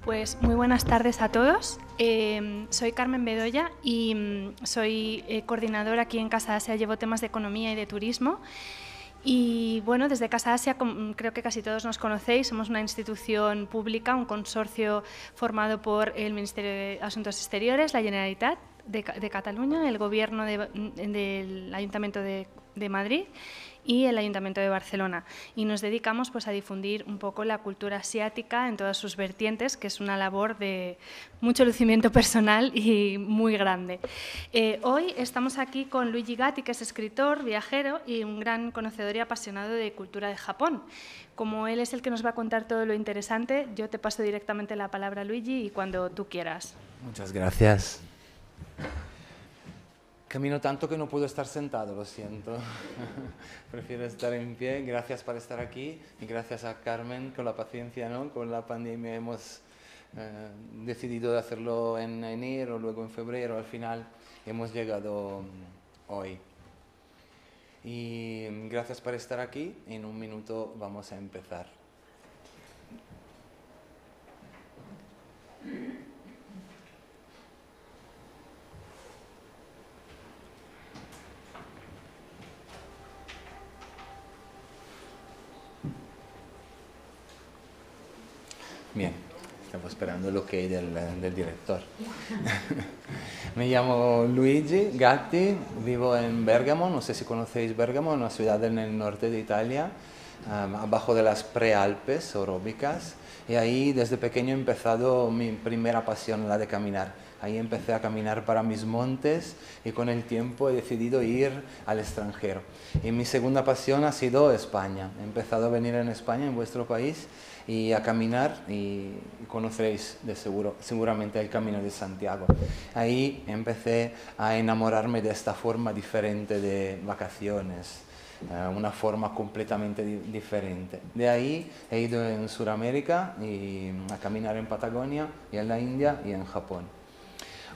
Pues muy buenas tardes a todos. Soy Carmen Bedoya y soy coordinadora aquí en Casa Asia. Llevo temas de economía y de turismo. Y bueno, desde Casa Asia creo que casi todos nos conocéis. Somos una institución pública, un consorcio formado por el Ministerio de Asuntos Exteriores, la Generalitat de Cataluña, el Gobierno del Ayuntamiento de Madrid y el Ayuntamiento de Barcelona, y nos dedicamos pues a difundir un poco la cultura asiática en todas sus vertientes, que es una labor de mucho lucimiento personal y muy grande. Hoy estamos aquí con Luigi Gatti, que es escritor, viajero y un gran conocedor y apasionado de cultura de Japón. Como él es el que nos va a contar todo lo interesante, yo te paso directamente la palabra, Luigi, y cuando tú quieras. Muchas gracias. Camino tanto que no puedo estar sentado, lo siento. Prefiero estar en pie. Gracias por estar aquí y gracias a Carmen con la paciencia, ¿no? Con la pandemia hemos decidido hacerlo en enero, luego en febrero. Al final hemos llegado hoy. Y gracias por estar aquí. En un minuto vamos a empezar. Bien, estamos esperando el ok del director. Me llamo Luigi Gatti, vivo en Bergamo, no sé si conocéis Bergamo, una ciudad en el norte de Italia, abajo de las prealpes oróbicas, y ahí desde pequeño he empezado mi primera pasión, la de caminar. Ahí empecé a caminar para mis montes y con el tiempo he decidido ir al extranjero. Y mi segunda pasión ha sido España. He empezado a venir en España, en vuestro país, y a caminar, y conoceréis seguramente el Camino de Santiago. Ahí empecé a enamorarme de esta forma diferente de vacaciones, una forma completamente diferente. De ahí he ido en Sudamérica a caminar en Patagonia y en la India y en Japón.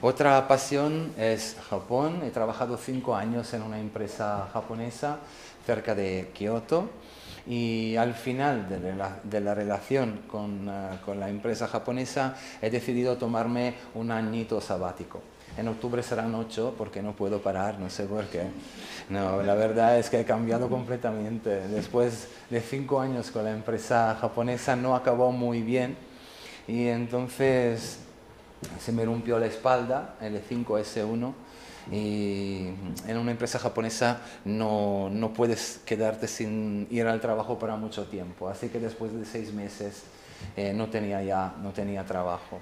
Otra pasión es Japón. He trabajado 5 años en una empresa japonesa cerca de Kioto. Y al final de la relación con la empresa japonesa he decidido tomarme un añito sabático. En octubre serán 8 porque no puedo parar, no sé por qué. No, la verdad es que he cambiado completamente. Después de 5 años con la empresa japonesa no acabó muy bien y entonces se me rompió la espalda, el L5S1. Y en una empresa japonesa no puedes quedarte sin ir al trabajo para mucho tiempo. Así que después de 6 meses no tenía trabajo.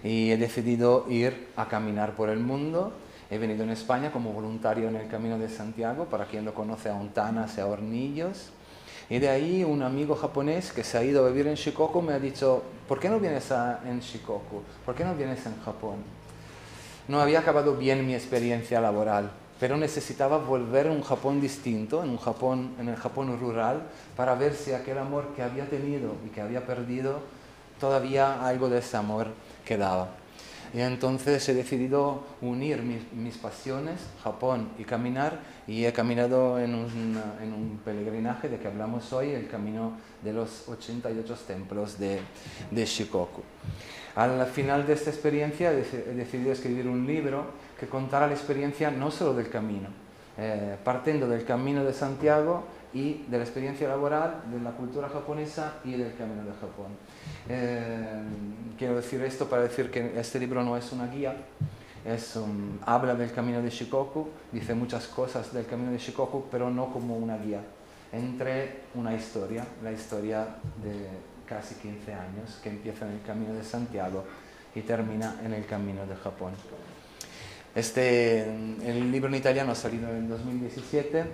Y he decidido ir a caminar por el mundo. He venido en España como voluntario en el Camino de Santiago, para quien lo conoce, a Ontanas y a Hornillos. Y de ahí un amigo japonés que se ha ido a vivir en Shikoku me ha dicho: ¿por qué no vienes en Shikoku? ¿Por qué no vienes en Japón? No había acabado bien mi experiencia laboral, pero necesitaba volver a un Japón distinto, en el Japón rural, para ver si aquel amor que había tenido y que había perdido, todavía algo de ese amor quedaba. Y entonces he decidido unir mis pasiones, Japón y caminar, y he caminado en un peregrinaje de que hablamos hoy, el camino de los 88 templos de Shikoku. Al final de esta experiencia he decidido escribir un libro que contara la experiencia no solo del camino, partiendo del Camino de Santiago y de la experiencia laboral, de la cultura japonesa y del Camino de Japón. Quiero decir esto para decir que este libro no es una guía, habla del Camino de Shikoku, dice muchas cosas del Camino de Shikoku, pero no como una guía. Entre una historia, la historia de casi 15 años, que empieza en el Camino de Santiago y termina en el Camino de Japón. El libro en italiano ha salido en 2017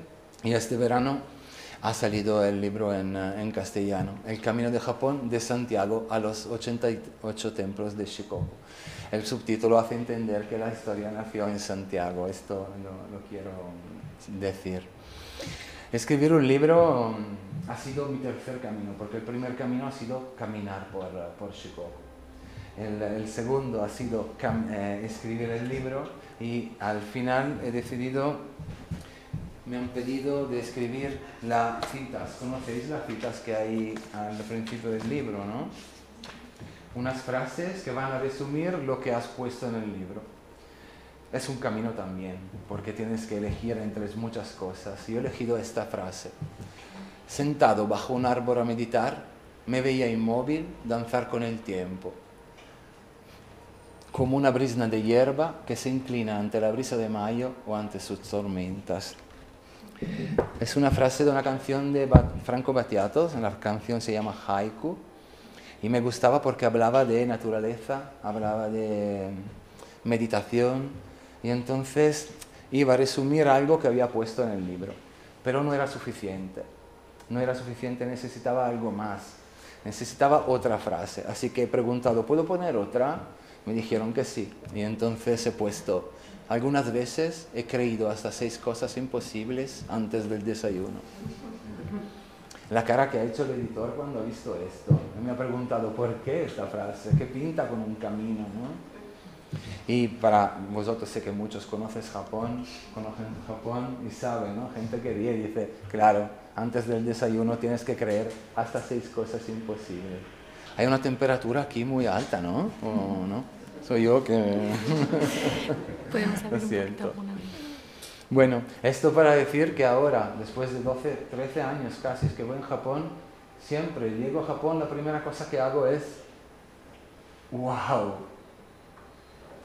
y este verano ha salido el libro en castellano, El Camino de Japón de Santiago a los 88 templos de Shikoku. El subtítulo hace entender que la historia nació en Santiago, esto lo quiero decir. Escribir un libro ha sido mi tercer camino, porque el primer camino ha sido caminar por Shikoku. El segundo ha sido escribir el libro, y al final me han pedido de escribir las citas. ¿Conocéis las citas que hay al principio del libro, no? unas frases que van a resumir lo que has puesto en el libro. Es un camino también, porque tienes que elegir entre muchas cosas. Yo he elegido esta frase. Sentado bajo un árbol a meditar, me veía inmóvil danzar con el tiempo, como una brisna de hierba que se inclina ante la brisa de mayo o ante sus tormentas. Es una frase de una canción de Franco Battiato, la canción se llama Haiku, y me gustaba porque hablaba de naturaleza, hablaba de meditación, y entonces iba a resumir algo que había puesto en el libro, pero no era suficiente, necesitaba algo más, necesitaba otra frase, así que he preguntado, ¿puedo poner otra? Me dijeron que sí, y entonces he puesto, algunas veces he creído hasta 6 cosas imposibles antes del desayuno. La cara que ha hecho el editor cuando ha visto esto, me ha preguntado, ¿por qué esta frase? ¿Qué pinta con un camino, no? Y para vosotros, sé que muchos conocen Japón y saben, ¿no? Gente que ríe y dice, claro, antes del desayuno tienes que creer hasta 6 cosas imposibles. Hay una temperatura aquí muy alta, ¿no? ¿O no? Soy yo que... Podemos abrir Lo siento. un poquito alguna vez. Bueno, esto para decir que ahora, después de 12, 13 años casi, es que voy en Japón, siempre llego a Japón, la primera cosa que hago es, ¡wow!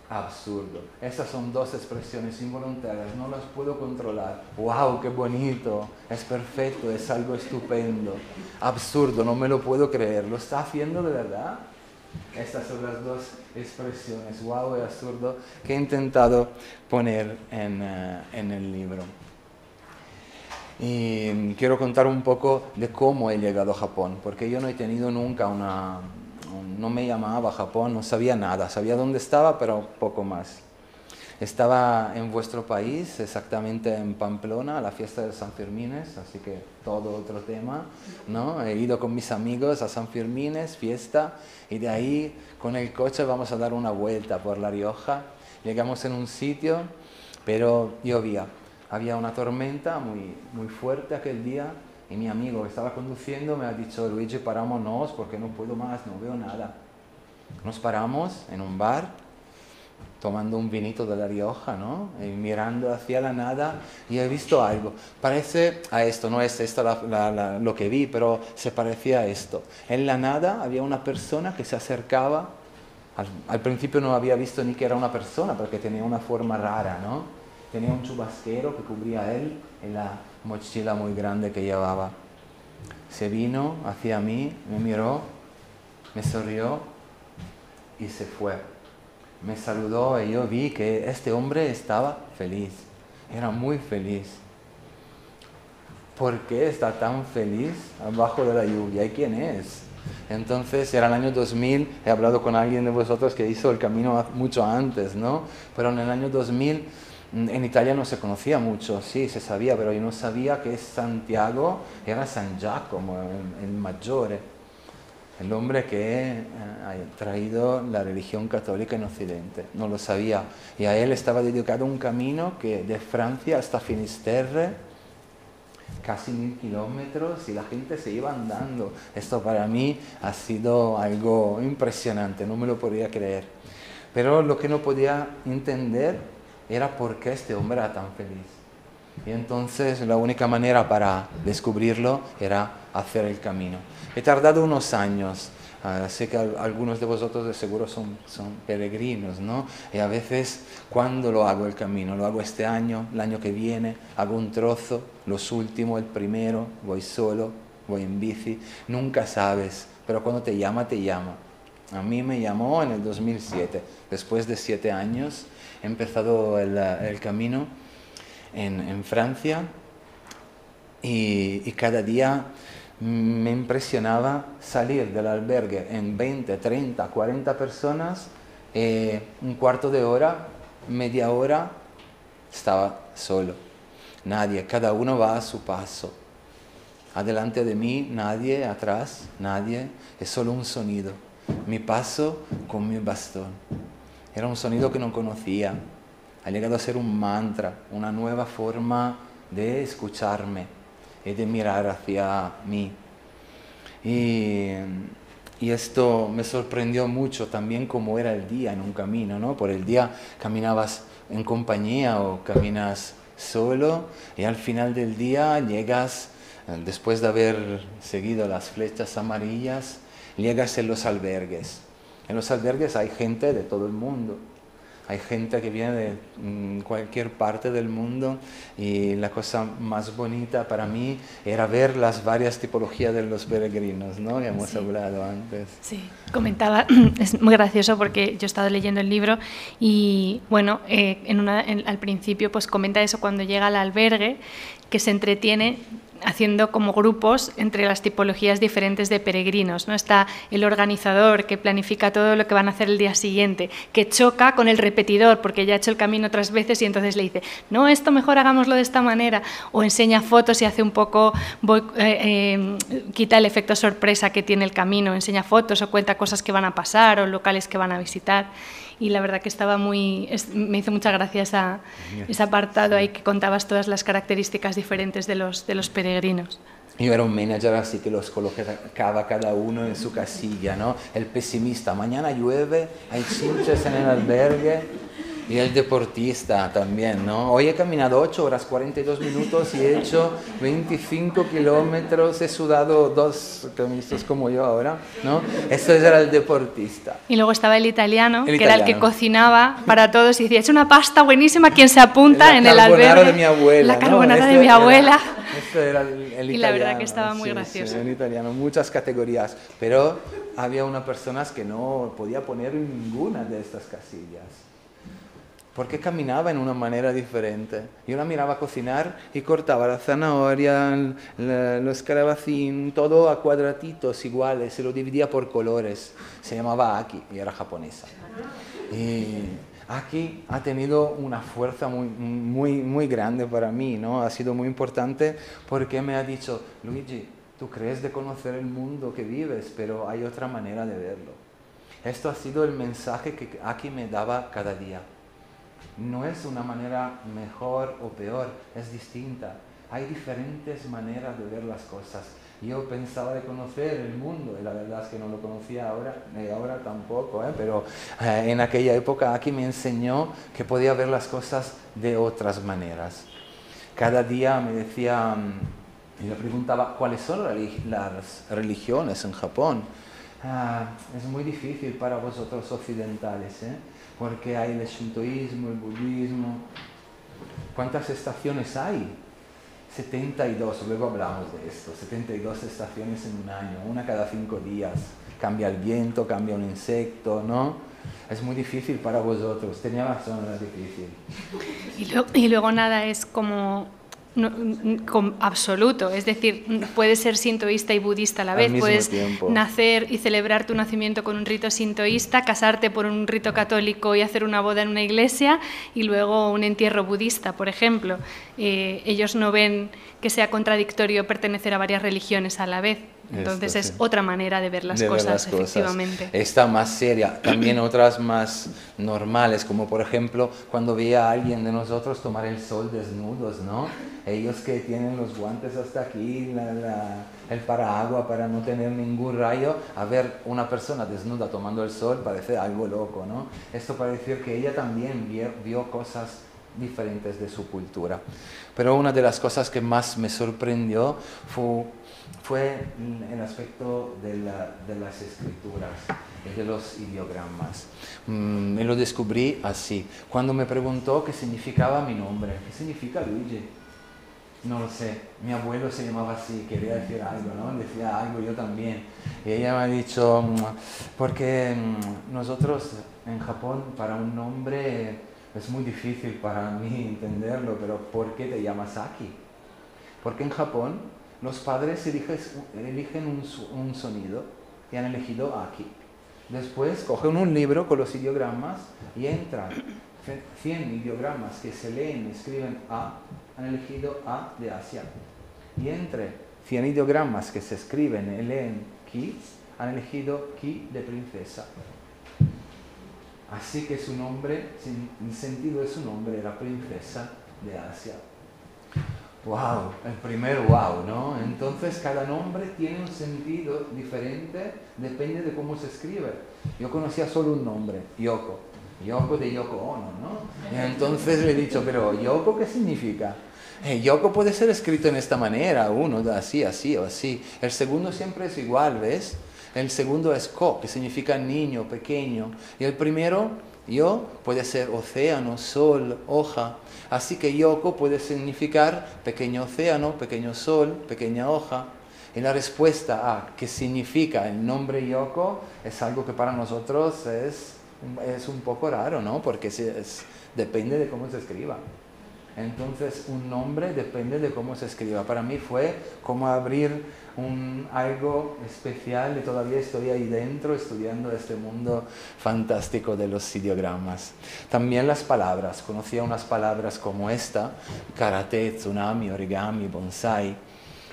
Absurdo. Esas son 2 expresiones involuntarias, no las puedo controlar. ¡Wow! ¡Qué bonito! Es perfecto, es algo estupendo. Absurdo, no me lo puedo creer. ¿Lo está haciendo de verdad? Estas son las 2 expresiones, wow y absurdo, que he intentado poner en el libro. Y quiero contar un poco de cómo he llegado a Japón, porque yo no he tenido nunca no me llamaba Japón, no sabía nada, sabía dónde estaba, pero poco más. Estaba en vuestro país, exactamente en Pamplona, a la fiesta de San Fermines, así que todo otro tema, ¿no? He ido con mis amigos a San Fermines, fiesta, y de ahí con el coche vamos a dar una vuelta por La Rioja. Llegamos en un sitio, pero llovía. Había una tormenta muy fuerte aquel día, y mi amigo que estaba conduciendo me ha dicho, Luigi, parámonos porque no puedo más, no veo nada. Nos paramos en un bar, tomando un vinito de La Rioja, ¿no? Y mirando hacia la nada, y he visto algo. Parece a esto, no es esto lo que vi, pero se parecía a esto. En la nada había una persona que se acercaba. Al principio no había visto ni que era una persona, porque tenía una forma rara, ¿no? Tenía un chubasquero que cubría a él en la mochila muy grande que llevaba. Se vino hacia mí, me miró, me sonrió y se fue. Me saludó y yo vi que este hombre estaba feliz, era muy feliz. ¿Por qué está tan feliz abajo de la lluvia? ¿Y quién es? Entonces era el año 2000, he hablado con alguien de vosotros que hizo el camino mucho antes, ¿no? Pero en el año 2000 en Italia no se conocía mucho, sí, se sabía, pero yo no sabía que Santiago era San Giacomo, el Maggiore. El hombre que ha traído la religión católica en Occidente, no lo sabía. Y a él estaba dedicado un camino que de Francia hasta Finisterre, casi 1000 kilómetros, y la gente se iba andando. Esto para mí ha sido algo impresionante, no me lo podía creer. Pero lo que no podía entender era por qué este hombre era tan feliz. Y entonces la única manera para descubrirlo era hacer el camino. He tardado unos años, sé que algunos de vosotros de seguro son peregrinos, ¿no? Y a veces cuando lo hago el camino, lo hago este año, el año que viene, hago un trozo, los últimos, el primero, voy solo, voy en bici, nunca sabes, pero cuando te llama, te llama. A mí me llamó en el 2007, después de 7 años, he empezado el camino en Francia y cada día me impresionaba salir del albergue en 20, 30, 40 personas, un cuarto de hora, media hora, estaba solo. Nadie, cada uno va a su paso. Adelante de mí, nadie, atrás, nadie, es solo un sonido. Mi paso con mi bastón. Era un sonido que no conocía. Ha llegado a ser un mantra, una nueva forma de escucharme y de mirar hacia mí. Y Y esto me sorprendió mucho también cómo era el día en un camino, ¿no? Por el día caminabas en compañía o caminas solo y al final del día llegas, después de haber seguido las flechas amarillas, llegas en los albergues. En los albergues hay gente de todo el mundo. Hay gente que viene de cualquier parte del mundo y la cosa más bonita para mí era ver las varias tipologías de los peregrinos, ¿no? Que hemos hablado antes. Sí, comentaba, es muy gracioso porque yo he estado leyendo el libro y, bueno, al principio pues comenta eso cuando llega al albergue, que se entretiene haciendo como grupos entre las tipologías diferentes de peregrinos, ¿no? Está el organizador que planifica todo lo que van a hacer el día siguiente, que choca con el repetidor porque ya ha hecho el camino otras veces y entonces le dice, no, esto mejor hagámoslo de esta manera, o enseña fotos y hace un poco, quita el efecto sorpresa que tiene el camino, enseña fotos o cuenta cosas que van a pasar o locales que van a visitar. Y la verdad que me hizo mucha gracia ese apartado ahí que contabas todas las características diferentes de los peregrinos. Yo era un manager así que los colocaba cada uno en su casilla, ¿no? El pesimista, mañana llueve, hay chinches en el albergue. Y el deportista también, ¿no? Hoy he caminado 8 horas 42 minutos y he hecho 25 kilómetros, he sudado 2 camisas como yo ahora, ¿no? Eso era el deportista. Y luego estaba el italiano, que era el que cocinaba para todos y decía, es una pasta buenísima, ¿quién se apunta en el albergue? La carbonara de mi abuela, la carbonara de mi abuela. Esto era el italiano. Y la verdad que estaba muy gracioso. Sí, el italiano, muchas categorías, pero había unas personas que no podía poner en ninguna de estas casillas. Porque caminaba en una manera diferente. Yo la miraba cocinar y cortaba la zanahoria, los calabacín, todo a cuadraditos iguales, se lo dividía por colores. Se llamaba Aki y era japonesa. Y Aki ha tenido una fuerza muy grande para mí, ¿no? Ha sido muy importante porque me ha dicho, Luigi, tú crees de conocer el mundo que vives, pero hay otra manera de verlo. Esto ha sido el mensaje que Aki me daba cada día. No es una manera mejor o peor, es distinta. Hay diferentes maneras de ver las cosas. Yo pensaba de conocer el mundo y la verdad es que no lo conocía ahora, y ahora tampoco, pero en aquella época aquí me enseñó que podía ver las cosas de otras maneras. Cada día me decía, y le preguntaba, ¿cuáles son las religiones en Japón? Es muy difícil para vosotros occidentales, porque hay el shintoísmo, el budismo. ¿Cuántas estaciones hay? 72, luego hablamos de esto, 72 estaciones en un año, una cada 5 días. Cambia el viento, cambia un insecto, ¿no? Es muy difícil para vosotros, tenía razón, era difícil. Y luego nada es como absoluto, es decir, puedes ser sintoísta y budista a la vez, puedes nacer y celebrar tu nacimiento con un rito sintoísta, casarte por un rito católico y hacer una boda en una iglesia y luego un entierro budista, por ejemplo. Ellos no ven que sea contradictorio pertenecer a varias religiones a la vez. Entonces es otra manera de ver las cosas, efectivamente. Esta más seria, también otras más normales, como por ejemplo cuando veía a alguien de nosotros tomar el sol desnudos, ¿no? Ellos que tienen los guantes hasta aquí, el paraguas para no tener ningún rayo, a ver una persona desnuda tomando el sol parece algo loco, ¿no? Esto para decir que ella también vio cosas diferentes de su cultura. Pero una de las cosas que más me sorprendió fue el aspecto de las escrituras y de los ideogramas. Me lo descubrí así. Cuando me preguntó qué significaba mi nombre, ¿qué significa Luigi? No lo sé, mi abuelo se llamaba así, quería decir algo, ¿no? Decía algo yo también. Y ella me ha dicho, porque nosotros en Japón para un nombre es muy difícil para mí entenderlo, pero ¿por qué te llamas Aki? Porque en Japón los padres eligen un sonido y han elegido Aki. Después cogen un libro con los ideogramas y entran 100 ideogramas que se leen y escriben A, han elegido A de Asia. Y entre 100 ideogramas que se escriben y leen Ki, han elegido Ki de princesa. Así que su nombre, el sentido de su nombre era princesa de Asia. wow, el primer wow, ¿no? Entonces cada nombre tiene un sentido diferente, depende de cómo se escribe. Yo conocía solo un nombre, Yoko. Yoko de Yoko Ono, ¿no? Y entonces le he dicho, pero Yoko, ¿qué significa? Yoko puede ser escrito en esta manera, uno así, así o así. El segundo siempre es igual, ¿ves? El segundo es Ko, que significa niño, pequeño. Y el primero, Yo, puede ser océano, sol, hoja. Así que Yoko puede significar pequeño océano, pequeño sol, pequeña hoja. Y la respuesta a qué significa el nombre Yoko es algo que para nosotros es un poco raro, ¿no? Porque depende de cómo se escriba. Entonces, un nombre depende de cómo se escriba. Para mí fue como abrir algo especial y todavía estoy ahí dentro estudiando este mundo fantástico de los ideogramas. También las palabras. Conocía unas palabras como esta, karate, tsunami, origami, bonsai.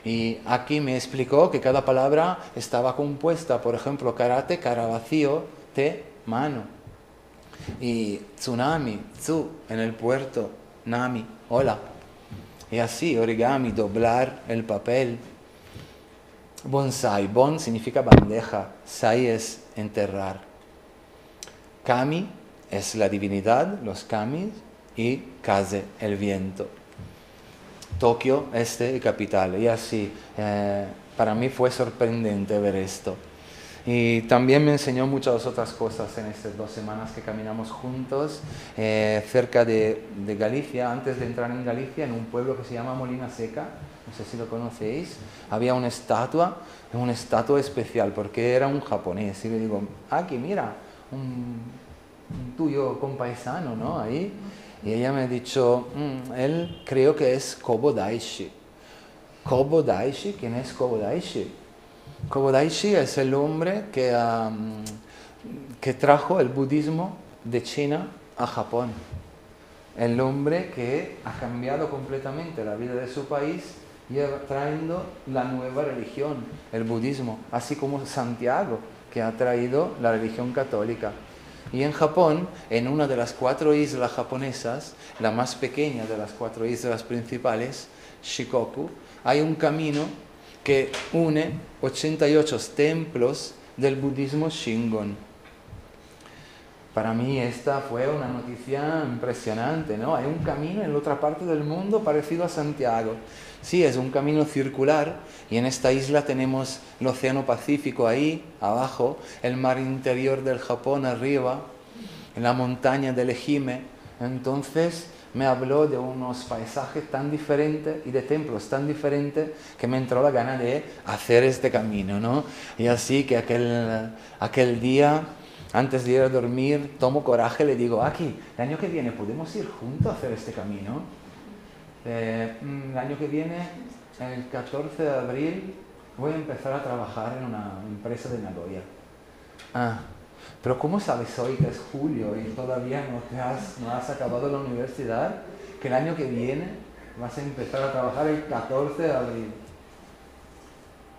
Y aquí me explicó que cada palabra estaba compuesta, por ejemplo, karate, cara vacío, te, mano. Y tsunami, tsu, en el puerto, nami, hola. Y así, origami, doblar el papel. Bonsai, bon significa bandeja, sai es enterrar. Kami es la divinidad, los kamis, y kaze, el viento. Tokio, capital. Y así, para mí fue sorprendente ver esto. Y también me enseñó muchas otras cosas en estas 2 semanas que caminamos juntos cerca de Galicia. Antes de entrar en Galicia, en un pueblo que se llama Molina Seca, no sé si lo conocéis, había una estatua especial porque era un japonés. Y le digo, aquí mira, un tuyo compaisano, ¿no? Ahí. Y ella me ha dicho, él creo que es Kobo Daishi. ¿Kobo Daishi? ¿Quién es Kobo Daishi? Kobo Daishi es el hombre que trajo el budismo de China a Japón. El hombre que ha cambiado completamente la vida de su país trayendo la nueva religión, el budismo, así como Santiago, que ha traído la religión católica. Y en Japón, en una de las 4 islas japonesas, la más pequeña de las 4 islas principales, Shikoku, hay un camino que une 88 templos del budismo Shingon. Para mí esta fue una noticia impresionante, ¿no? Hay un camino en la otra parte del mundo parecido a Santiago. Sí, es un camino circular y en esta isla tenemos el Océano Pacífico ahí, abajo, el mar interior del Japón arriba, en la montaña del Ehime. Entonces me habló de unos paisajes tan diferentes y de templos tan diferentes que me entró la gana de hacer este camino, ¿no? Y así que aquel día, antes de ir a dormir, tomo coraje y le digo, Aki, el año que viene podemos ir juntos a hacer este camino. El año que viene, el 14 de abril, voy a empezar a trabajar en una empresa de Nagoya. Pero ¿cómo sabes hoy que es julio y todavía no has acabado la universidad? Que el año que viene vas a empezar a trabajar el 14 de abril.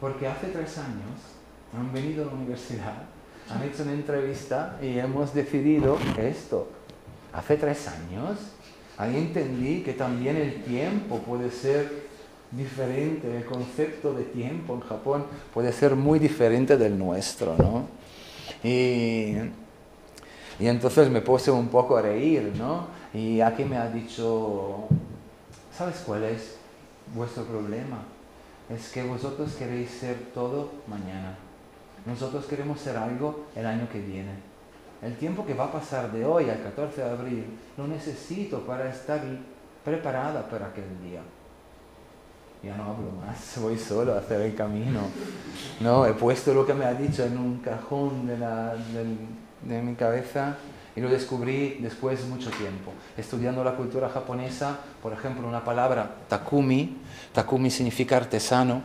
Porque hace 3 años han venido a la universidad, han hecho una entrevista y hemos decidido esto. Hace 3 años, ahí entendí que también el tiempo puede ser diferente, el concepto de tiempo en Japón puede ser muy diferente del nuestro, ¿no? Y entonces me puse un poco a reír, ¿no? Y aquí me ha dicho, ¿sabes cuál es vuestro problema? Es que vosotros queréis ser todo mañana. Nosotros queremos ser algo el año que viene. El tiempo que va a pasar de hoy al 14 de abril lo necesito para estar preparada para aquel día. Ya no hablo más, voy solo a hacer el camino. No, he puesto lo que me ha dicho en un cajón de mi cabeza y lo descubrí después de mucho tiempo. Estudiando la cultura japonesa, por ejemplo, una palabra, takumi. Takumi significa artesano.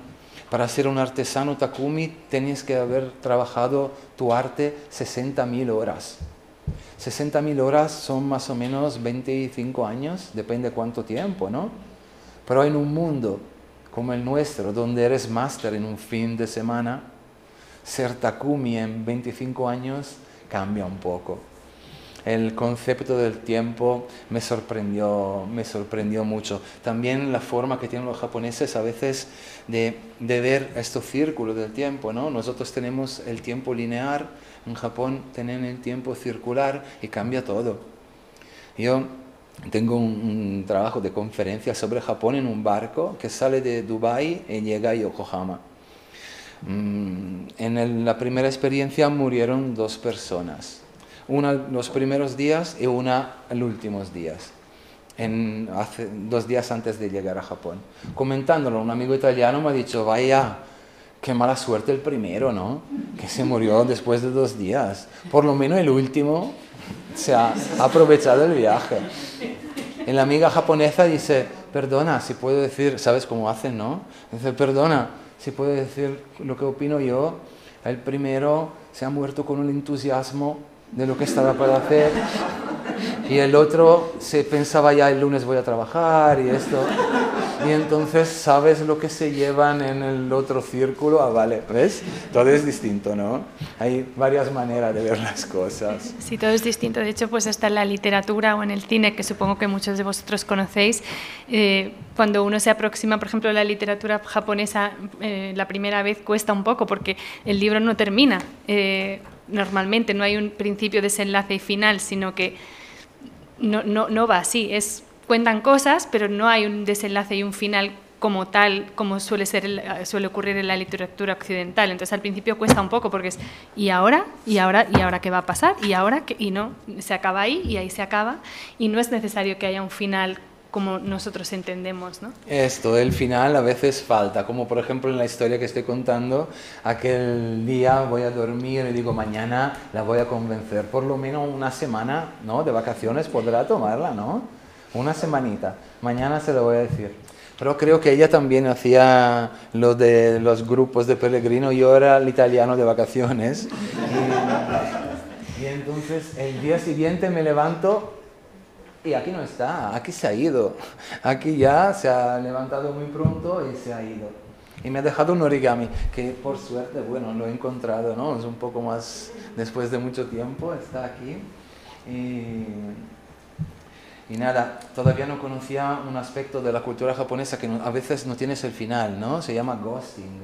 Para ser un artesano takumi tenías que haber trabajado tu arte 60.000 horas. 60.000 horas son más o menos 25 años, depende cuánto tiempo, ¿no? Pero en un mundo como el nuestro, donde eres máster en un fin de semana, ser takumi en 25 años cambia un poco. el concepto del tiempo me sorprendió mucho. También la forma que tienen los japoneses a veces de ver estos círculos del tiempo, ¿no? Nosotros tenemos el tiempo lineal, en Japón tienen el tiempo circular y cambia todo. Yo tengo un trabajo de conferencia sobre Japón en un barco que sale de Dubái y llega a Yokohama. En la primera experiencia murieron 2 personas, una los primeros días y una en los últimos días, hace 2 días antes de llegar a Japón. Comentándolo, un amigo italiano me ha dicho, vaya, qué mala suerte el primero, ¿no? Que se murió después de 2 días. Por lo menos el último se ha aprovechado el viaje. Y la amiga japonesa dice, perdona, si puedo decir, ¿sabes cómo hacen, no? Dice, perdona, si puedo decir lo que opino yo, el primero se ha muerto con un entusiasmo de lo que estaba para hacer y el otro se pensaba ya el lunes voy a trabajar y esto. Y entonces sabes lo que se llevan en el otro círculo. Ah, vale, ¿ves? Todo es distinto, ¿no? Hay varias maneras de ver las cosas. Sí, todo es distinto. De hecho, pues hasta en la literatura o en el cine, que supongo que muchos de vosotros conocéis, cuando uno se aproxima, por ejemplo, a la literatura japonesa, la primera vez cuesta un poco porque el libro no termina. Normalmente no hay un principio, desenlace y final, sino que no va así. Cuentan cosas, pero no hay un desenlace y un final como tal, como suele ocurrir en la literatura occidental. Entonces al principio cuesta un poco porque es ¿y ahora qué va a pasar? Y no, se acaba ahí y ahí se acaba y no es necesario que haya un final como nosotros entendemos, ¿no? El final a veces falta, como por ejemplo en la historia que estoy contando, aquel día voy a dormir y digo mañana la voy a convencer, por lo menos una semana, ¿no? De vacaciones podrá tomarla, ¿no? Una semanita, mañana se lo voy a decir. Pero creo que ella también hacía lo de los grupos de peregrinos, yo era el italiano de vacaciones. Y entonces el día siguiente me levanto y aquí no está, aquí se ha ido. Aquí ya se ha levantado muy pronto y se ha ido. Y me ha dejado un origami, que por suerte, bueno, lo he encontrado, ¿no? Es un poco más, después de mucho tiempo, está aquí. Y nada, todavía no conocía un aspecto de la cultura japonesa que a veces no tienes el final, ¿no? Se llama ghosting.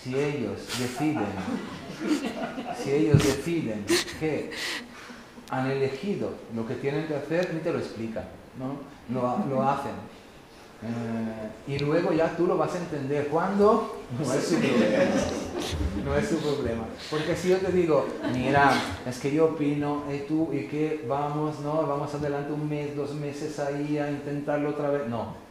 Si ellos deciden que han elegido lo que tienen que hacer, ni te lo explican, ¿no? Lo hacen. Y luego ya tú lo vas a entender. ¿Cuándo? No es su problema. No es su problema. Porque si yo te digo, mira, es que yo opino, y tú, y que vamos, ¿no? Vamos adelante 1 mes, 2 meses ahí a intentarlo otra vez. No.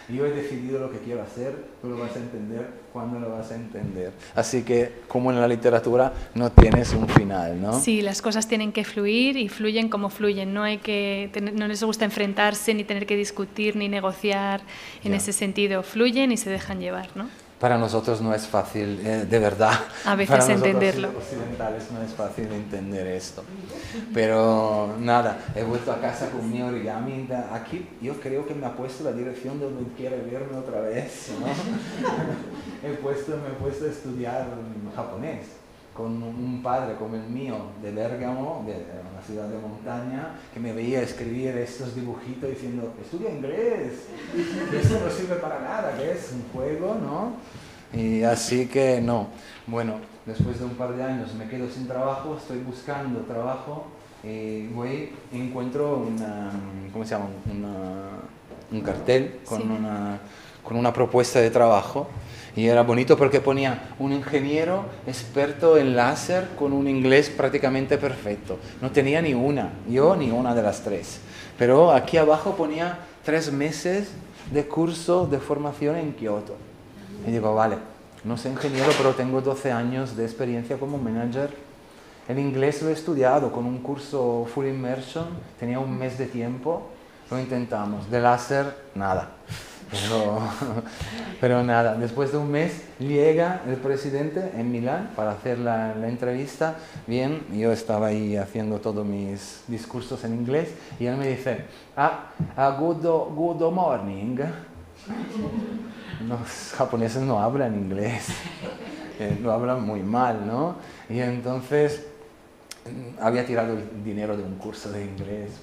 Yo he decidido lo que quiero hacer, tú lo vas a entender cuando lo vas a entender. Así que, como en la literatura, no tienes un final, ¿no? Sí, las cosas tienen que fluir y fluyen como fluyen. No les gusta enfrentarse, ni tener que discutir, ni negociar en ese sentido. Fluyen y se dejan llevar, ¿no? Para nosotros no es fácil, de verdad. A veces entenderlo. Para nosotros occidentales no es fácil entender esto. Pero nada, he vuelto a casa con mi origami. Aquí yo creo que me ha puesto la dirección de donde quiere verme otra vez, ¿no? me he puesto a estudiar japonés con un padre como el mío de Bérgamo, de una ciudad de montaña, que me veía escribir estos dibujitos diciendo, estudia inglés, que eso no sirve para nada, que es un juego, ¿no? Y así que no. Bueno, después de un par de años me quedo sin trabajo, estoy buscando trabajo, voy y encuentro ¿cómo se llama? Un cartel con, sí, con una propuesta de trabajo. Y era bonito porque ponía un ingeniero experto en láser con un inglés prácticamente perfecto. No tenía ni una de las 3. Pero aquí abajo ponía 3 meses de curso de formación en Kioto. Y digo, vale, no soy ingeniero, pero tengo 12 años de experiencia como manager. El inglés lo he estudiado con un curso full immersion, tenía 1 mes de tiempo, lo intentamos. De láser, nada. Pero nada, después de 1 mes llega el presidente en Milán para hacer la entrevista. Bien, yo estaba ahí haciendo todos mis discursos en inglés y él me dice, good morning. Los japoneses no hablan inglés, lo hablan muy mal, ¿no? Y entonces había tirado el dinero de un curso de inglés,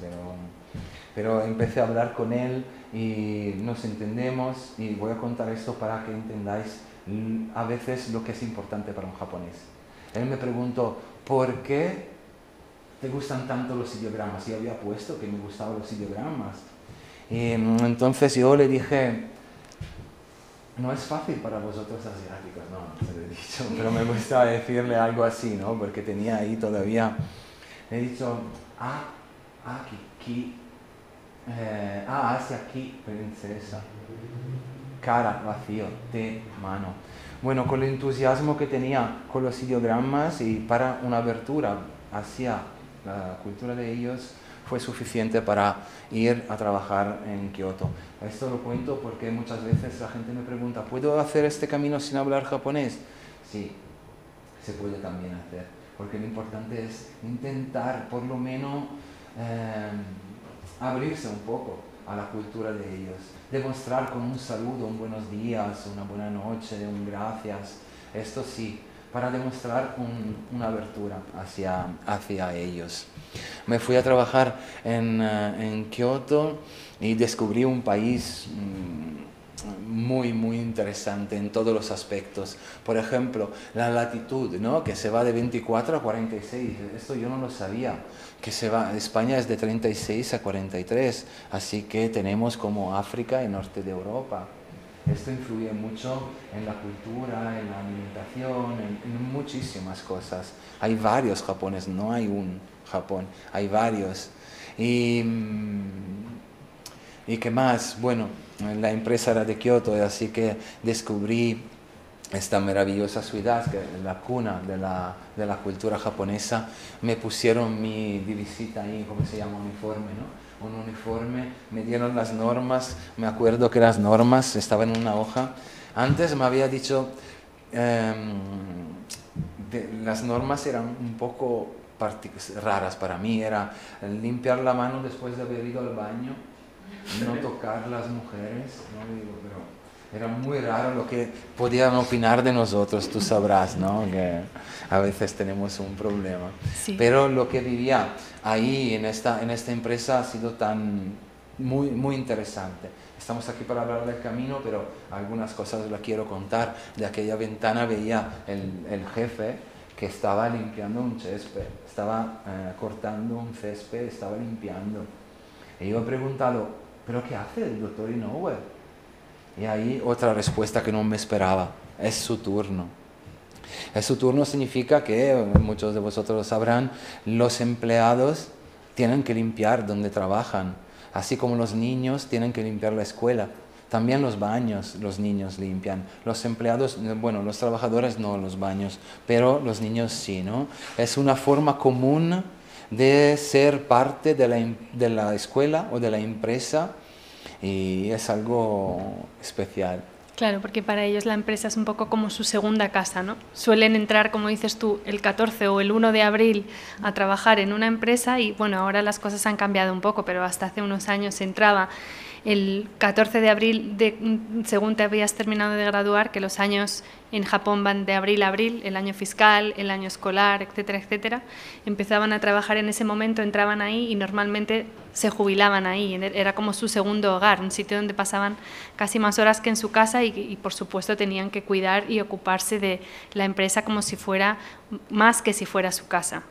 pero empecé a hablar con él y nos entendemos, y voy a contar esto para que entendáis a veces lo que es importante para un japonés. Él me preguntó, ¿por qué te gustan tanto los ideogramas? Y había puesto que me gustaban los ideogramas. Y entonces yo le dije, no es fácil para vosotros asiáticos, no, se lo he dicho, pero me gusta decirle algo así, ¿no? Porque tenía ahí todavía, le he dicho, hacia aquí, princesa, cara, vacío, te, mano. Bueno, con el entusiasmo que tenía con los ideogramas y para una abertura hacia la cultura de ellos, fue suficiente para ir a trabajar en Kioto. Esto lo cuento porque muchas veces la gente me pregunta, ¿puedo hacer este camino sin hablar japonés? Sí, se puede también hacer, porque lo importante es intentar por lo menos abrirse un poco a la cultura de ellos, demostrar con un saludo, un buenos días, una buena noche, un gracias, esto sí, para demostrar una abertura hacia ellos. Me fui a trabajar en Kioto y descubrí un país muy, muy interesante en todos los aspectos. Por ejemplo, la latitud, ¿no? Que se va de 24 a 46. Esto yo no lo sabía. Que se va, España es de 36 a 43, así que tenemos como África y norte de Europa. Esto influye mucho en la cultura, en la alimentación, en muchísimas cosas. Hay varios Japones, no hay un Japón, hay varios. ¿Y qué más? Bueno, la empresa era de Kioto, así que descubrí esta maravillosa ciudad, que es la cuna de la cultura japonesa. Me pusieron mi divisita ahí, ¿cómo se llama? Uniforme, ¿no? Un uniforme, me dieron las normas, me acuerdo que las normas estaban en una hoja. Antes me había dicho, las normas eran un poco raras para mí, era limpiar la mano después de haber ido al baño, no tocar las mujeres, no digo, pero era muy raro lo que podían opinar de nosotros, tú sabrás, ¿no? Que a veces tenemos un problema. Sí. Pero lo que vivía ahí en esta empresa ha sido muy, muy interesante. Estamos aquí para hablar del camino, pero algunas cosas las quiero contar. De aquella ventana veía el jefe que estaba limpiando un césped, estaba cortando un césped, estaba limpiando. Y yo he preguntado, ¿pero qué hace el doctor Inoue? Y ahí otra respuesta que no me esperaba, es su turno. Es su turno significa que, muchos de vosotros lo sabrán, los empleados tienen que limpiar donde trabajan, así como los niños tienen que limpiar la escuela. También los baños los niños limpian. Los empleados, bueno, los trabajadores no los baños, pero los niños sí, ¿no? Es una forma común de ser parte de la escuela o de la empresa, y es algo especial. Claro, porque para ellos la empresa es un poco como su segunda casa, ¿no? Suelen entrar, como dices tú, el 14 o el 1 de abril a trabajar en una empresa y, bueno, ahora las cosas han cambiado un poco, pero hasta hace unos años se entraba el 14 de abril, según te habías terminado de graduar, que los años en Japón van de abril a abril, el año fiscal, el año escolar, etcétera, etcétera. Empezaban a trabajar en ese momento, entraban ahí y normalmente se jubilaban ahí. Era como su segundo hogar, un sitio donde pasaban casi más horas que en su casa y por supuesto tenían que cuidar y ocuparse de la empresa como si fuera, más que si fuera su casa.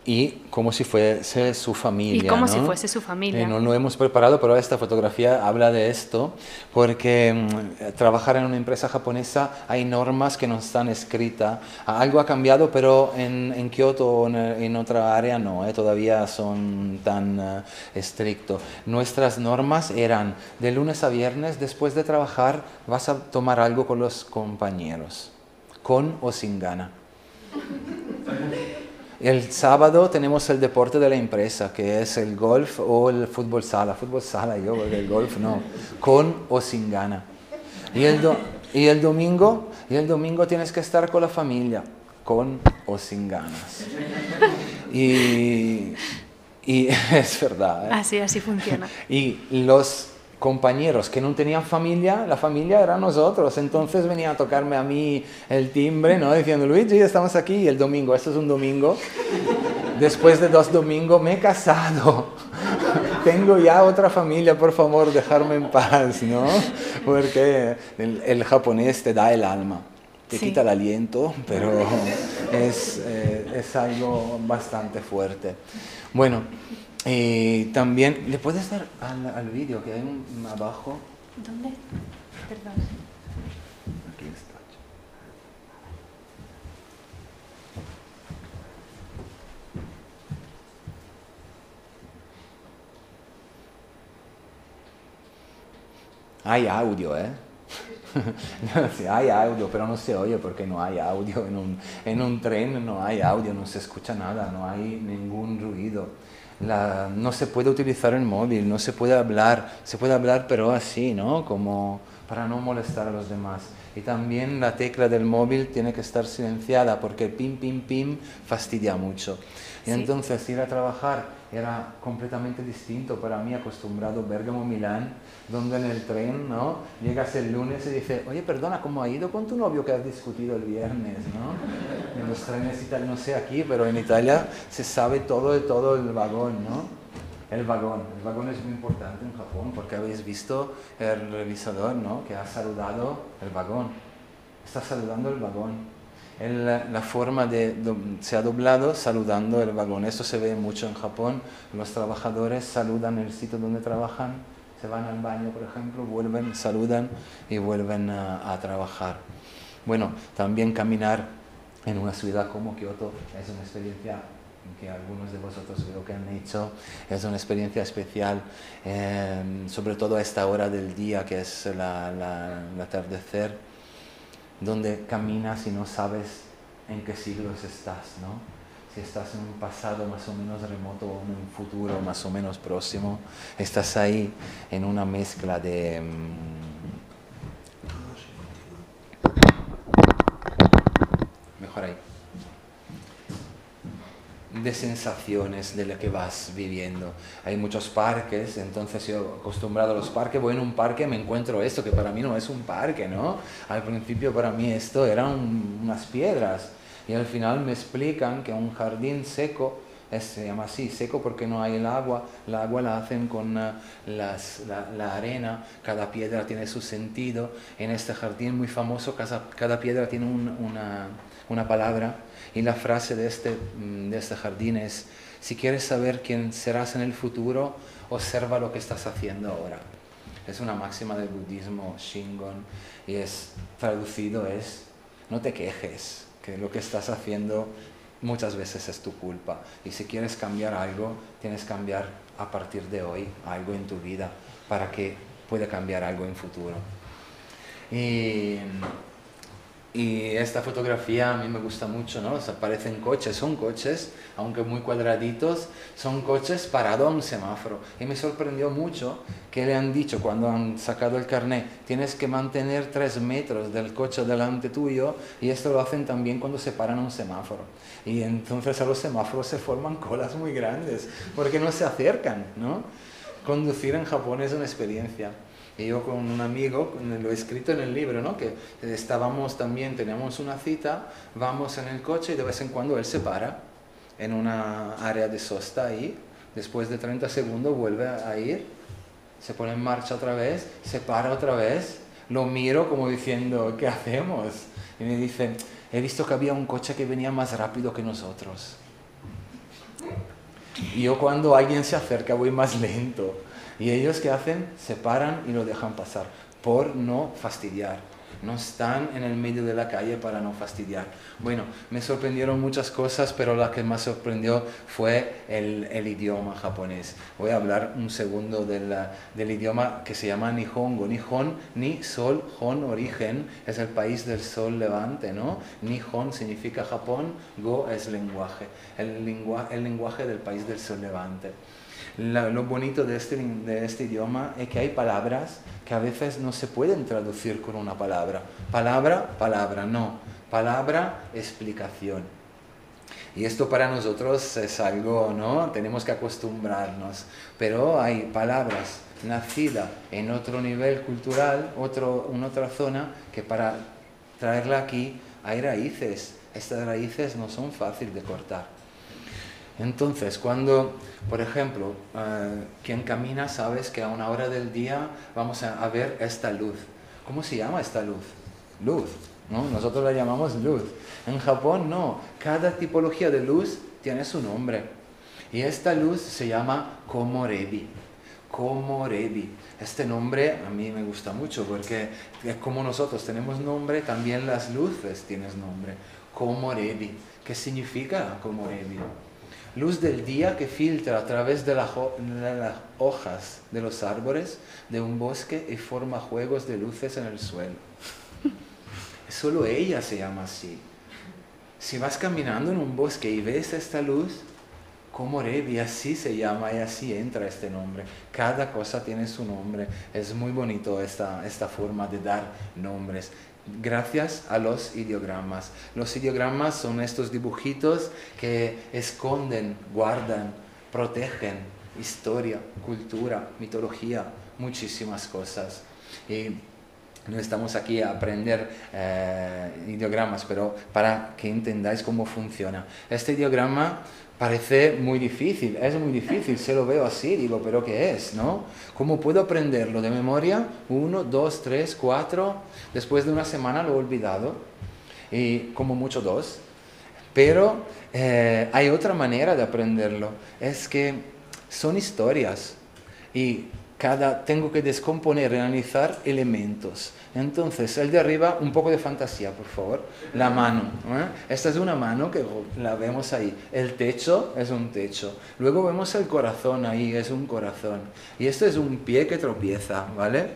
Y como si fuese su familia. Y como ¿no? si fuese su familia. No lo hemos preparado, pero esta fotografía habla de esto, porque trabajar en una empresa japonesa hay normas que no están escritas. Algo ha cambiado, pero en Kioto o en otra área no, todavía son tan estrictos. Nuestras normas eran de lunes a viernes, después de trabajar vas a tomar algo con los compañeros, con o sin gana. El sábado tenemos el deporte de la empresa, que es el golf o el fútbol sala. Fútbol sala yo, porque el golf no. Con o sin gana. Y el domingo tienes que estar con la familia, con o sin ganas. Y es verdad. Así funciona. Y los compañeros que no tenían familia, la familia era nosotros, entonces venía a tocarme a mí el timbre, ¿no? Diciendo, Luigi, estamos aquí, y el domingo, esto es un domingo, después de 2 domingos me he casado, tengo ya otra familia, por favor, dejarme en paz, ¿no? Porque el japonés te da el alma, te quita el aliento, pero es algo bastante fuerte. Bueno, también, ¿le puedes dar al vídeo que hay abajo? ¿Dónde? Perdón. Aquí está. Hay audio, ¿eh? Sí, hay audio, pero no se oye porque no hay audio. En un tren no hay audio, no se escucha nada, no hay ningún ruido. No se puede utilizar el móvil, no se puede hablar pero así, ¿no? Como para no molestar a los demás. Y también la tecla del móvil tiene que estar silenciada porque el pim, pim, pim fastidia mucho. Y entonces ir a trabajar era completamente distinto para mí, acostumbrado Bérgamo-Milán, donde en el tren, ¿no? Llegas el lunes y dices, oye, perdona, ¿cómo ha ido con tu novio que has discutido el viernes, ¿no? En los trenes y tal, no sé aquí, pero en Italia se sabe todo de todo el vagón, ¿no? El vagón es muy importante en Japón porque habéis visto el revisador, ¿no? Que ha saludado el vagón, está saludando el vagón. La forma se ha doblado saludando el vagón. Esto se ve mucho en Japón. Los trabajadores saludan el sitio donde trabajan, se van al baño, por ejemplo, vuelven, saludan y vuelven a trabajar. Bueno, también caminar en una ciudad como Kioto es una experiencia que algunos de vosotros veo que han hecho, es una experiencia especial, sobre todo a esta hora del día que es el atardecer, donde caminas y no sabes en qué siglos estás, ¿no? Si estás en un pasado más o menos remoto o en un futuro más o menos próximo, estás ahí en una mezcla de... mejor ahí. De sensaciones de lo que vas viviendo. Hay muchos parques, entonces yo acostumbrado a los parques, voy en un parque, me encuentro esto, que para mí no es un parque, ¿no? Al principio para mí esto eran unas piedras y al final me explican que un jardín seco, se llama así, seco porque no hay el agua la hacen con la arena, cada piedra tiene su sentido. En este jardín muy famoso, cada piedra tiene una palabra. Y la frase de este jardín es, si quieres saber quién serás en el futuro, observa lo que estás haciendo ahora. Es una máxima del budismo Shingon y traducido es, no te quejes, que lo que estás haciendo muchas veces es tu culpa. Y si quieres cambiar algo, tienes que cambiar a partir de hoy algo en tu vida para que pueda cambiar algo en futuro. Y esta fotografía a mí me gusta mucho, ¿no? O sea, parecen coches, son coches, aunque muy cuadraditos, son coches parados a un semáforo. Y me sorprendió mucho que le han dicho cuando han sacado el carnet, tienes que mantener 3 metros del coche delante tuyo, y esto lo hacen también cuando se paran a un semáforo. Y entonces a los semáforos se forman colas muy grandes, porque no se acercan, ¿no? Conducir en Japón es una experiencia. Y yo con un amigo, lo he escrito en el libro, ¿no? Que teníamos una cita, vamos en el coche y de vez en cuando él se para en una área de sosta ahí, después de 30 segundos vuelve a ir, se pone en marcha otra vez, se para otra vez, lo miro como diciendo, ¿qué hacemos? Y me dice, he visto que había un coche que venía más rápido que nosotros. Y yo cuando alguien se acerca voy más lento. Y ellos, ¿qué hacen? Se paran y lo dejan pasar, por no fastidiar. No están en el medio de la calle para no fastidiar. Bueno, me sorprendieron muchas cosas, pero la que más sorprendió fue el idioma japonés. Voy a hablar un segundo del idioma que se llama Nihongo. Nihon, ni, sol, hon, origen, es el país del sol levante, ¿no? Nihon significa Japón, go es lenguaje, el lenguaje del país del sol levante. Lo bonito de este idioma es que hay palabras que a veces no se pueden traducir con una palabra. Palabra, no. Palabra, explicación. Y esto para nosotros es algo, ¿no? Tenemos que acostumbrarnos. Pero hay palabras nacidas en otro nivel cultural, en otra zona, que para traerla aquí hay raíces. Estas raíces no son fáciles de cortar. Entonces, cuando, por ejemplo, quien camina, sabes que a una hora del día vamos a ver esta luz. ¿Cómo se llama esta luz? Luz, ¿no? Nosotros la llamamos luz. En Japón no, cada tipología de luz tiene su nombre. Y esta luz se llama Komorebi. Komorebi. Este nombre a mí me gusta mucho porque como nosotros tenemos nombre, también las luces tienen nombre. Komorebi. ¿Qué significa Komorebi? Luz del día que filtra a través de las hojas de los árboles de un bosque y forma juegos de luces en el suelo. Solo ella se llama así. Si vas caminando en un bosque y ves esta luz, Komorebi, así se llama y así entra este nombre. Cada cosa tiene su nombre. Es muy bonito esta forma de dar nombres. Gracias a los ideogramas. Los ideogramas son estos dibujitos que esconden, guardan, protegen historia, cultura, mitología, muchísimas cosas. Y no estamos aquí a aprender ideogramas, pero para que entendáis cómo funciona. Este ideograma parece muy difícil, es muy difícil, se lo veo así, digo, ¿pero qué es, no? ¿Cómo puedo aprenderlo de memoria? 1, 2, 3, 4, después de una semana lo he olvidado, y como mucho 2. Pero hay otra manera de aprenderlo, es que son historias, y tengo que descomponer y analizar elementos. Entonces, el de arriba, un poco de fantasía, por favor. La mano. Esta es una mano que la vemos ahí. El techo es un techo. Luego vemos el corazón ahí, es un corazón. Y esto es un pie que tropieza, ¿vale?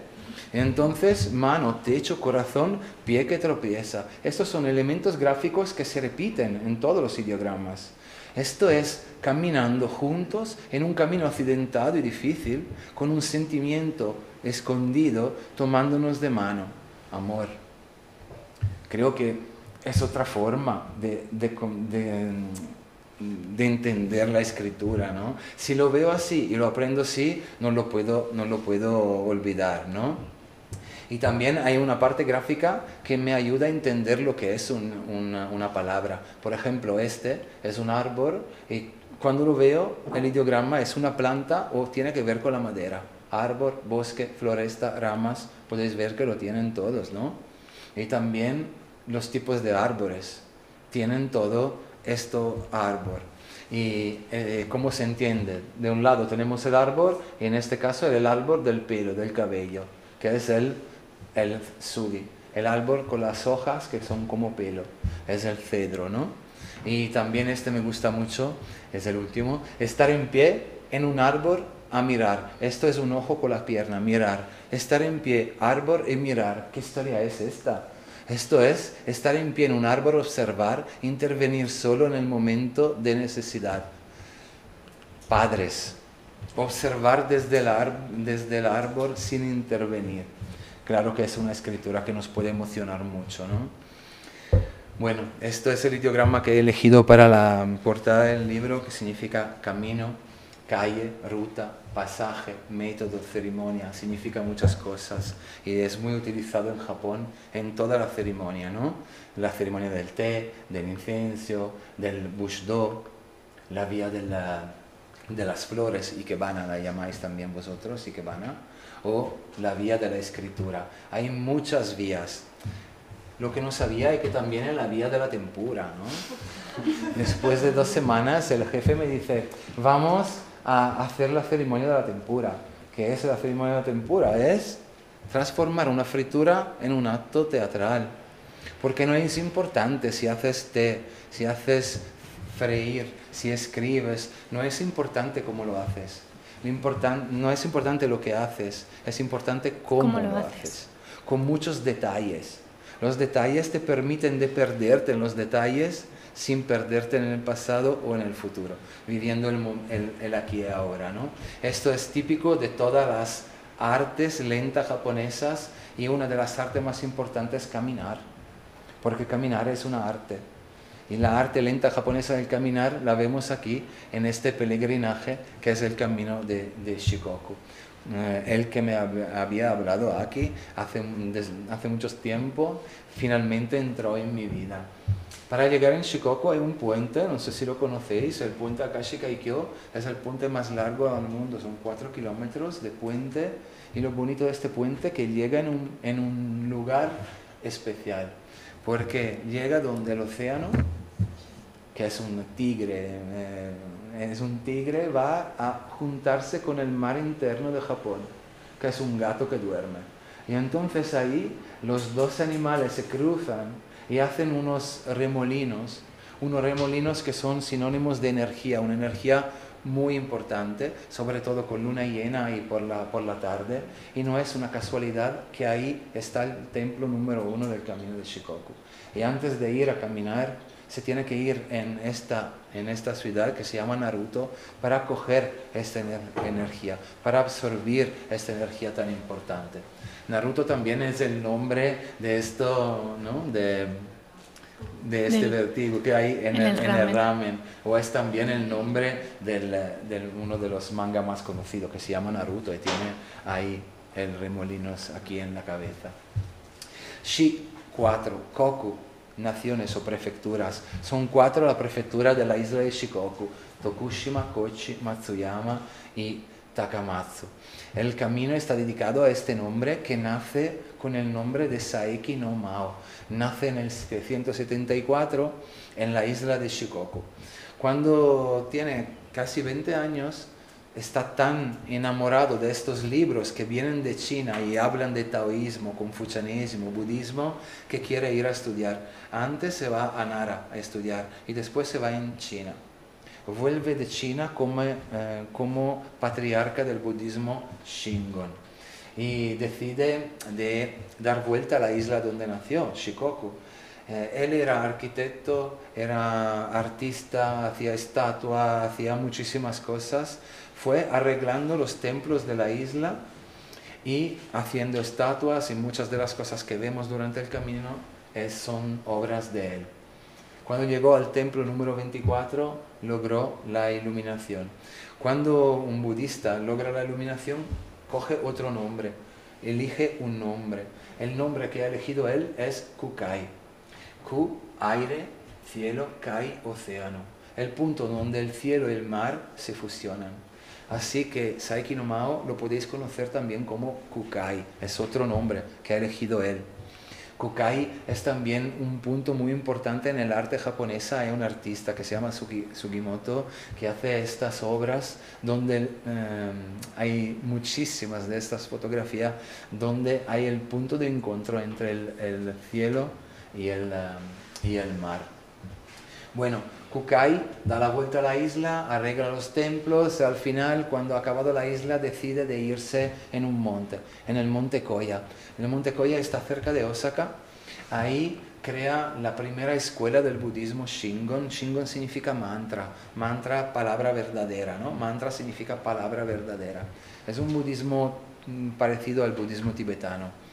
Entonces, mano, techo, corazón, pie que tropieza. Estos son elementos gráficos que se repiten en todos los ideogramas. Esto es caminando juntos en un camino accidentado y difícil, con un sentimiento escondido, tomándonos de mano. Amor. Creo que es otra forma de entender la escritura, ¿no? Si lo veo así y lo aprendo así, no lo puedo olvidar, ¿no? Y también hay una parte gráfica que me ayuda a entender lo que es una palabra. Por ejemplo, este es un árbol y cuando lo veo, el ideograma es una planta o tiene que ver con la madera. Árbol, bosque, floresta, ramas, podéis ver que lo tienen todos, ¿no? Y también los tipos de árboles tienen todo esto árbol. Y ¿cómo se entiende? De un lado tenemos el árbol y en este caso el árbol del pelo, del cabello, que es el sugi, el árbol con las hojas que son como pelo, es el cedro, ¿no? Y también este me gusta mucho, es el último, estar en pie en un árbol a mirar. Esto es un ojo con la pierna, mirar. Estar en pie, árbol y mirar. ¿Qué historia es esta? Esto es estar en pie en un árbol, observar, intervenir solo en el momento de necesidad. Padres, observar desde el árbol sin intervenir. Claro que es una escritura que nos puede emocionar mucho, ¿no? Bueno, esto es el ideograma que he elegido para la portada del libro, que significa camino, calle, ruta, pasaje, método, ceremonia, significa muchas cosas y es muy utilizado en Japón en toda la ceremonia, ¿no? La ceremonia del té, del incienso, del bushido, la vía de las flores, ikebana la llamáis también vosotros, ikebana, o la vía de la escritura. Hay muchas vías. Lo que no sabía es que también es la vía de la tempura, ¿no? Después de 2 semanas el jefe me dice, vamos a hacer la ceremonia de la tempura. ¿Qué es la ceremonia de la tempura? Es transformar una fritura en un acto teatral. Porque no es importante si haces té, si haces freír, si escribes, no es importante cómo lo haces. No es importante lo que haces, es importante cómo lo haces. Con muchos detalles. Los detalles te permiten de perderte en los detalles sin perderte en el pasado o en el futuro, viviendo el aquí y ahora, ¿no? Esto es típico de todas las artes lentas japonesas y una de las artes más importantes es caminar, porque caminar es una arte. Y la arte lenta japonesa del caminar la vemos aquí en este peregrinaje que es el camino de Shikoku. El que me había hablado aquí hace mucho tiempo, finalmente entró en mi vida. Para llegar en Shikoku hay un puente, no sé si lo conocéis, el puente Akashi Kaikyo, es el puente más largo del mundo, son 4 kilómetros de puente, y lo bonito de este puente es que llega en un lugar especial, porque llega donde el océano, que es un tigre, va a juntarse con el mar interno de Japón, que es un gato que duerme. Y entonces ahí los dos animales se cruzan y hacen unos remolinos que son sinónimos de energía, una energía muy importante, sobre todo con luna llena y por la tarde, y no es una casualidad que ahí está el templo número 1 del camino de Shikoku. Y antes de ir a caminar, se tiene que ir en esta ciudad que se llama Naruto para coger esta energía, para absorber esta energía tan importante. Naruto también es el nombre de esto, ¿no? de este vertigo que hay en el ramen, o es también el nombre de uno de los mangas más conocidos que se llama Naruto y tiene ahí el remolinos aquí en la cabeza. Shi, 4, Koku, naciones o prefecturas. Son 4 la prefectura de la isla de Shikoku: Tokushima, Kochi, Matsuyama y Takamatsu. El camino está dedicado a este nombre que nace con el nombre de Saeki no Mao. Nace en el 774 en la isla de Shikoku. Cuando tiene casi 20 años, está tan enamorado de estos libros que vienen de China y hablan de taoísmo, confucianismo, budismo, que quiere ir a estudiar. Antes se va a Nara a estudiar y después se va en China. Vuelve de China como patriarca del budismo Shingon y decide de dar vuelta a la isla donde nació, Shikoku. Él era arquitecto, era artista, hacía estatuas, hacía muchísimas cosas. Fue arreglando los templos de la isla y haciendo estatuas, y muchas de las cosas que vemos durante el camino son obras de él. Cuando llegó al templo número 24, logró la iluminación. Cuando un budista logra la iluminación, coge otro nombre, elige un nombre. El nombre que ha elegido él es Kukai. Ku, aire, cielo, Kai, océano. El punto donde el cielo y el mar se fusionan. Así que Saeki no Mao lo podéis conocer también como Kukai. Es otro nombre que ha elegido él. Kukai es también un punto muy importante en el arte japonesa. Hay un artista que se llama Sugimoto que hace estas obras donde hay muchísimas de estas fotografías donde hay el punto de encuentro entre el cielo y el mar. Bueno, Kukai da la vuelta a la isla, arregla los templos, al final, cuando ha acabado la isla, decide de irse en un monte, en el monte Koya. El monte Koya está cerca de Osaka. Ahí crea la primera escuela del budismo Shingon. Shingon significa mantra, mantra, palabra verdadera, ¿no? Mantra significa palabra verdadera. Es un budismo parecido al budismo tibetano.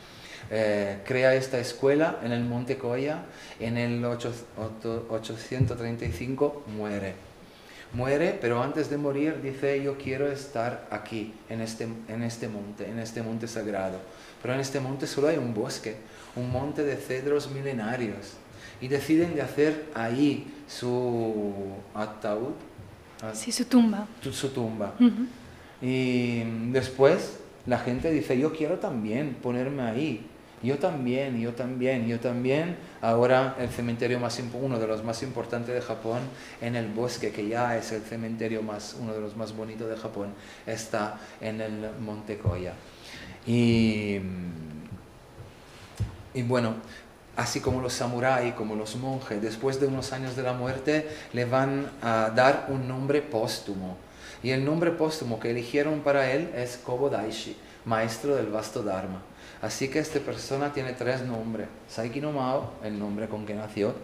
Crea esta escuela en el monte Koya. En el 835 muere, pero antes de morir dice: yo quiero estar aquí, en este monte sagrado. Pero en este monte solo hay un bosque, un monte de cedros milenarios, y deciden de hacer ahí su ataúd, sí, su tumba. Su tumba. Y después la gente dice: yo quiero también ponerme ahí. Yo también. Ahora el cementerio uno de los más importantes de Japón, en el bosque, que ya es el cementerio uno de los más bonitos de Japón, está en el monte Koya. Y bueno, así como los samuráis, como los monjes, después de unos años de la muerte, le van a dar un nombre póstumo. Y el nombre póstumo que eligieron para él es Kobodaishi, maestro del vasto Dharma. Así que esta persona tiene 3 nombres: Saeki no Mao, el nombre con que nació;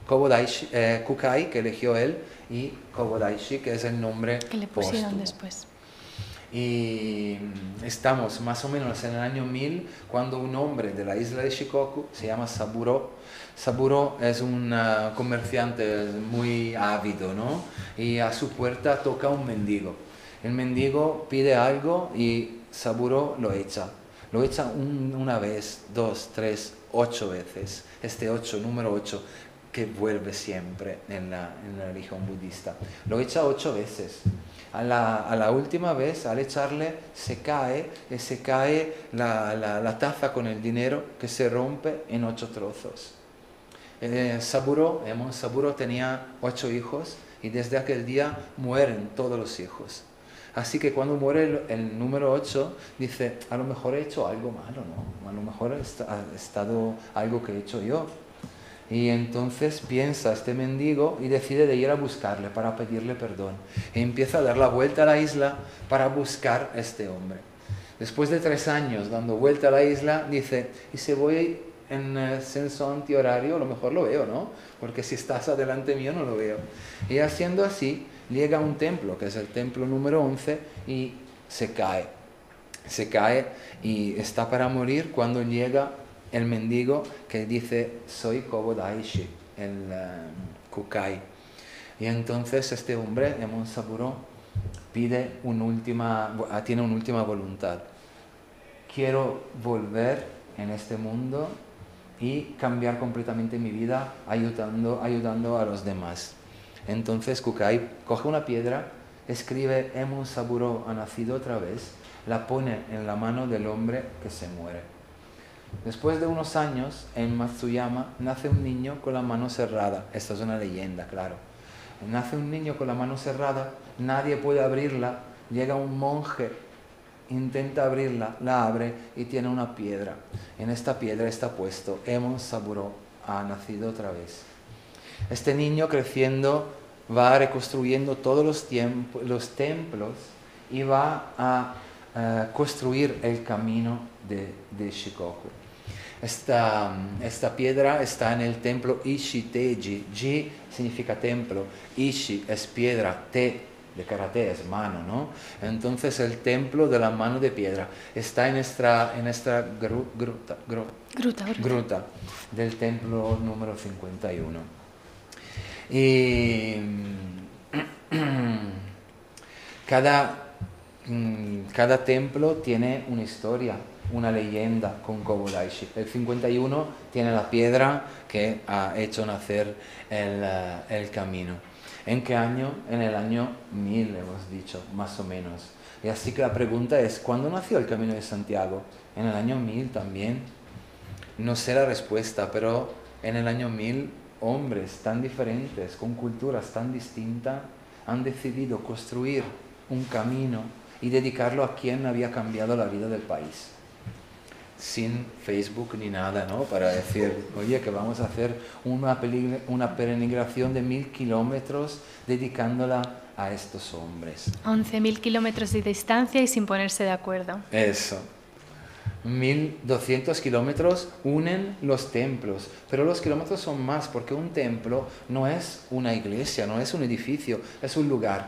Kukai, que eligió él; y Kobodaishi, que es el nombre que le pusieron póstumo. después. Y estamos más o menos en el año 1000 cuando un hombre de la isla de Shikoku se llama Saburo. Saburo es un comerciante muy ávido, ¿no? Y a su puerta toca un mendigo. El mendigo pide algo y Saburo lo echa. Lo echa una vez, dos, tres, 8 veces. Este número 8, que vuelve siempre en la religión budista. Lo echa 8 veces. A la última vez, al echarle, se cae la taza con el dinero, que se rompe en 8 trozos. Saburo tenía 8 hijos y desde aquel día mueren todos los hijos. Así que cuando muere el número 8, dice, a lo mejor he hecho algo malo, ¿no? A lo mejor ha estado algo que he hecho yo. Y entonces piensa este mendigo y decide de ir a buscarle para pedirle perdón. Y empieza a dar la vuelta a la isla para buscar a este hombre. Después de 3 años dando vuelta a la isla, dice, y si voy en senso antihorario, a lo mejor lo veo, ¿no? Porque si estás adelante mío no lo veo. Y haciendo así, llega a un templo, que es el templo número 11, y se cae. Se cae y está para morir cuando llega el mendigo que dice, soy Kobodaishi, el Kukai. Y entonces este hombre, Emon Saburo, tiene una última voluntad. Quiero volver en este mundo y cambiar completamente mi vida ayudando a los demás. Entonces Kukai coge una piedra, escribe Emon Saburo ha nacido otra vez, la pone en la mano del hombre que se muere. Después de unos años, en Matsuyama, nace un niño con la mano cerrada. Esta es una leyenda, claro. Nace un niño con la mano cerrada, nadie puede abrirla, llega un monje, intenta abrirla, la abre y tiene una piedra. En esta piedra está puesto, Emon Saburo ha nacido otra vez. Este niño creciendo va reconstruyendo todos los templos y va a construir el camino de Shikoku. Esta piedra está en el templo Ishiteji. Ji significa templo, Ishi es piedra, Te de karate es mano, ¿no? Entonces el templo de la mano de piedra está en esta gruta del templo número 51. Y cada templo tiene una historia, una leyenda con Kobodaishi. El 51 tiene la piedra que ha hecho nacer el camino. ¿En qué año? En el año 1000, hemos dicho, más o menos. Y así que la pregunta es, ¿cuándo nació el Camino de Santiago? ¿En el año 1000 también? No sé la respuesta, pero en el año 1000 hombres tan diferentes, con culturas tan distintas, han decidido construir un camino y dedicarlo a quien había cambiado la vida del país. Sin Facebook ni nada, ¿no? Para decir, oye, que vamos a hacer una peregrinación de 1000 kilómetros dedicándola a estos hombres. 11.000 kilómetros de distancia y sin ponerse de acuerdo. Eso. 1200 kilómetros unen los templos, pero los kilómetros son más, porque un templo no es una iglesia, no es un edificio, es un lugar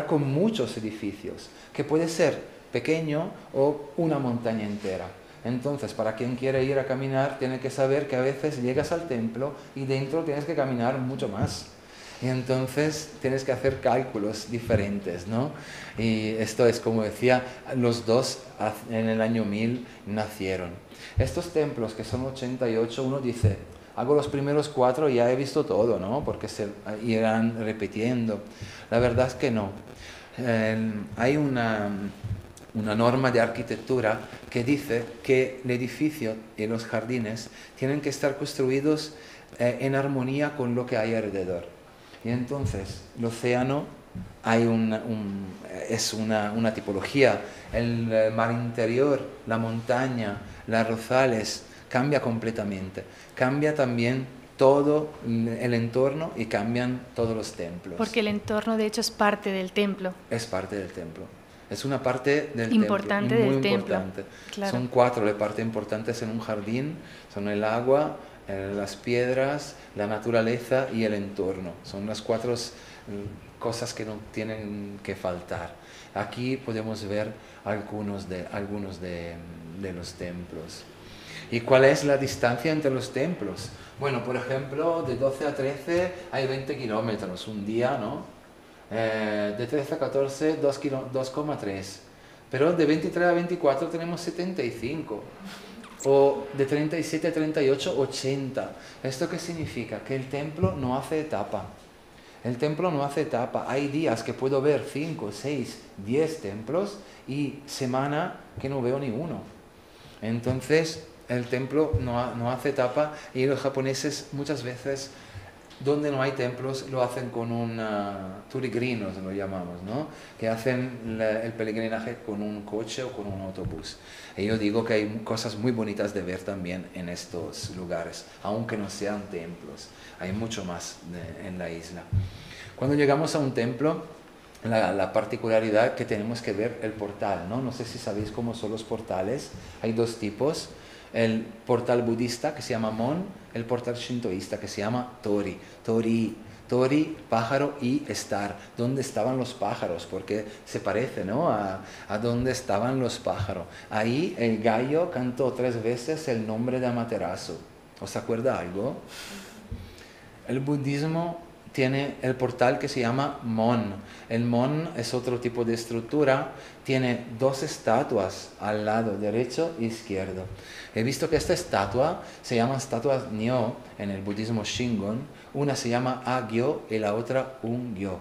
con muchos edificios, que puede ser pequeño o una montaña entera. Entonces, para quien quiere ir a caminar, tiene que saber que a veces llegas al templo y dentro tienes que caminar mucho más. Y entonces tienes que hacer cálculos diferentes, ¿no? Y esto es, como decía, los dos en el año 1000 nacieron. Estos templos, que son 88, uno dice, hago los primeros 4 y ya he visto todo, ¿no? Porque se irán repitiendo. La verdad es que no. Hay una norma de arquitectura que dice que el edificio y los jardines tienen que estar construidos en armonía con lo que hay alrededor. Y entonces el océano es una tipología, el mar interior, la montaña, los arrozales, cambia completamente. Cambia también todo el entorno y cambian todos los templos. Porque el entorno de hecho es parte del templo. Es parte del templo. Es una parte del importante templo, del muy templo. importante. Claro. Son 4 las partes importantes en un jardín, son el agua, las piedras, la naturaleza y el entorno. Son las cuatro cosas que no tienen que faltar. Aquí podemos ver algunos de los templos. ¿Y cuál es la distancia entre los templos? Bueno, por ejemplo, de 12 a 13 hay 20 kilómetros, un día, ¿no? De 13 a 14, 2,3. Pero de 23 a 24 tenemos 75. O de 37 a 38, 80. ¿Esto qué significa? Que el templo no hace etapa. El templo no hace etapa. Hay días que puedo ver 5, 6, 10 templos y semana que no veo ni uno. Entonces, el templo no hace etapa y los japoneses muchas veces, donde no hay templos, lo hacen con un turigrinos, lo llamamos, ¿no? Que hacen el peregrinaje con un coche o con un autobús. Y yo digo que hay cosas muy bonitas de ver también en estos lugares, aunque no sean templos. Hay mucho más en la isla. Cuando llegamos a un templo, la particularidad que tenemos que ver el portal, ¿no? No sé si sabéis cómo son los portales. Hay dos tipos. El portal budista, que se llama Mon, el portal shintoísta, que se llama Tori. Tori, pájaro, y estar. ¿Dónde estaban los pájaros? Porque se parece, ¿no? a dónde estaban los pájaros. Ahí el gallo cantó 3 veces el nombre de Amaterasu. ¿Os acuerda algo? El budismo tiene el portal que se llama Mon. El Mon es otro tipo de estructura. Tiene 2 estatuas al lado derecho e izquierdo. He visto que esta estatua se llama estatua Nyo en el budismo Shingon. Una se llama A-gyo y la otra Un-gyo.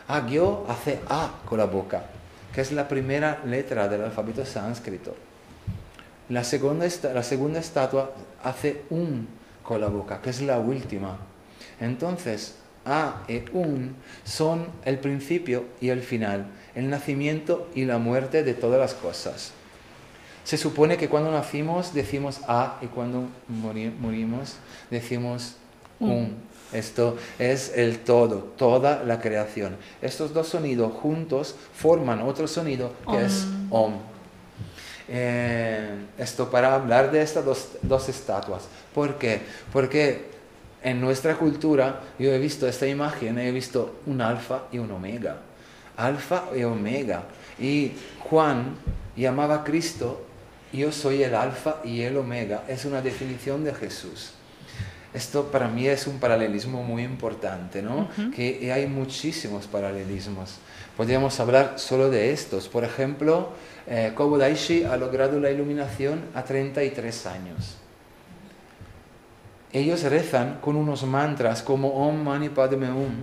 A-gyo hace A con la boca, que es la primera letra del alfabeto sánscrito. La segunda estatua hace Un con la boca, que es la última. Entonces, A y Un son el principio y el final, el nacimiento y la muerte de todas las cosas. Se supone que cuando nacimos decimos A y cuando morimos decimos Un. Esto es el todo, toda la creación. Estos dos sonidos juntos forman otro sonido que es Om. Esto para hablar de estas dos estatuas. ¿Por qué? Porque en nuestra cultura yo he visto esta imagen, he visto un alfa y un omega. Alfa y omega. Y Juan llamaba a Cristo, yo soy el alfa y el omega. Es una definición de Jesús. Esto para mí es un paralelismo muy importante, ¿no? Que hay muchísimos paralelismos. Podríamos hablar solo de estos. Por ejemplo, Kobodaishi ha logrado la iluminación a 33 años. Ellos rezan con unos mantras como Om Mani Padme Hum,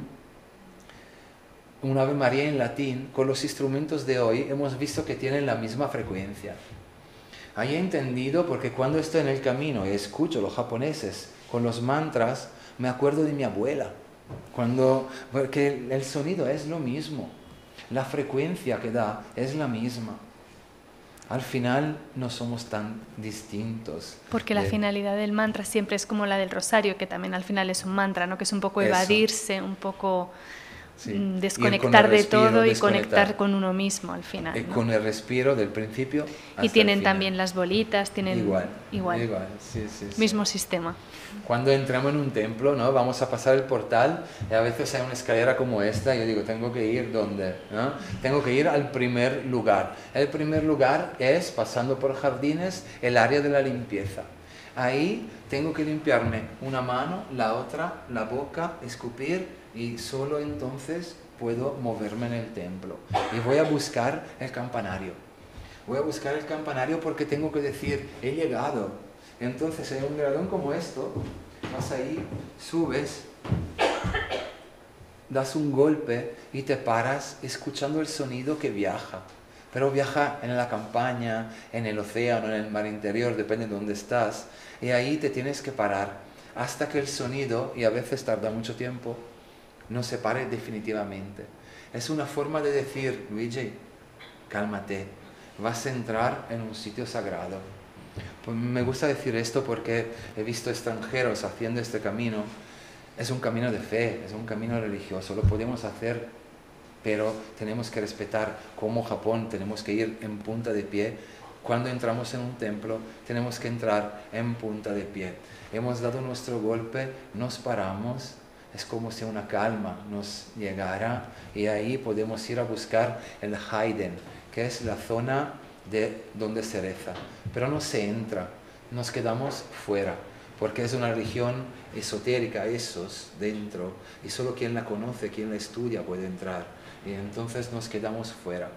un Ave María en latín. Con los instrumentos de hoy hemos visto que tienen la misma frecuencia. Ahí he entendido porque cuando estoy en el camino y escucho a los japoneses con los mantras, me acuerdo de mi abuela. Porque el sonido es lo mismo, la frecuencia que da es la misma. Al final no somos tan distintos. Porque la finalidad del mantra siempre es como la del rosario, que también al final es un mantra, ¿no? Que es un poco evadirse, un poco desconectar de todo y conectar con uno mismo al final, ¿no? Con el respiro del principio hasta y tienen el final. También las bolitas, tienen igual. Sí. Mismo sistema. Cuando entramos en un templo, ¿no? Vamos a pasar el portal y a veces hay una escalera como esta y yo digo, tengo que ir ¿dónde? ¿No? Tengo que ir al primer lugar. El primer lugar es, pasando por jardines, el área de la limpieza. Ahí tengo que limpiarme una mano, la otra, la boca, escupir, y solo entonces puedo moverme en el templo. Y voy a buscar el campanario. Voy a buscar el campanario porque tengo que decir, he llegado. Entonces en un gradón como esto, vas ahí, subes, das un golpe y te paras escuchando el sonido que viaja. Pero viaja en la campaña, en el océano, en el mar interior, depende de dónde estás. Y ahí te tienes que parar hasta que el sonido, y a veces tarda mucho tiempo, no se pare definitivamente. Es una forma de decir, Luigi, cálmate, vas a entrar en un sitio sagrado. Pues me gusta decir esto porque he visto extranjeros haciendo este camino. Es un camino de fe, es un camino religioso, lo podemos hacer, pero tenemos que respetar como Japón, tenemos que ir en punta de pie cuando entramos en un templo tenemos que entrar en punta de pie. Hemos dado nuestro golpe, nos paramos, es como si una calma nos llegara y ahí podemos ir a buscar el Haiden, que es la zona de donde se reza. Pero no se entra, nos quedamos fuera, porque es una religión esotérica, esos dentro, y solo quien la conoce, quien la estudia puede entrar, y entonces nos quedamos fuera.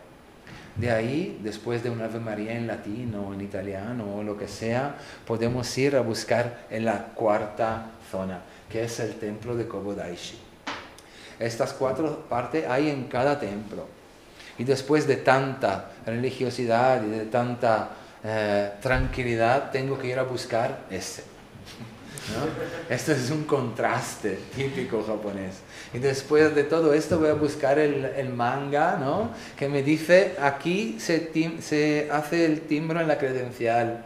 De ahí, después de un Ave María en latín o en italiano o lo que sea, podemos ir a buscar en la cuarta zona, que es el templo de Kobodaishi. Estas 4 partes hay en cada templo. Y después de tanta religiosidad y de tanta tranquilidad, tengo que ir a buscar ese, ¿no? Esto es un contraste típico japonés. Y después de todo esto voy a buscar el manga, ¿no? Que me dice, aquí se hace el timbre en la credencial.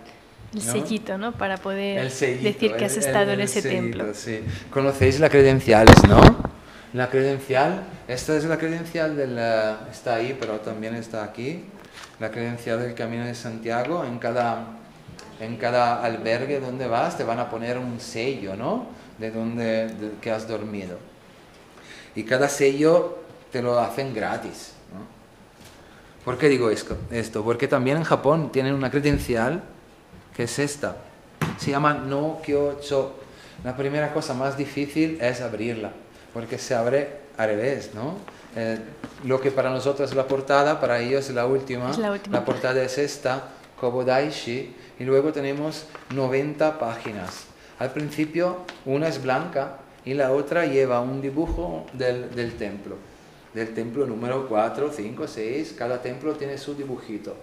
El sellito, ¿no? Para poder sellito, decir que has estado en ese sellito, templo. Sí. Conocéis las credenciales, ¿no? La credencial, esta es la credencial está ahí, pero también está aquí. La credencial del Camino de Santiago. En cada albergue donde vas te van a poner un sello, ¿no? De que has dormido. Y cada sello te lo hacen gratis, ¿no? ¿Por qué digo esto? Porque también en Japón tienen una credencial que es esta. Se llama no kyocho. La primera cosa más difícil es abrirla, porque se abre al revés, ¿no? Lo que para nosotros es la portada, para ellos es la última. La portada es esta, Kobodaishi, y luego tenemos 90 páginas. Al principio una es blanca y la otra lleva un dibujo del templo número 4, 5, 6, cada templo tiene su dibujito.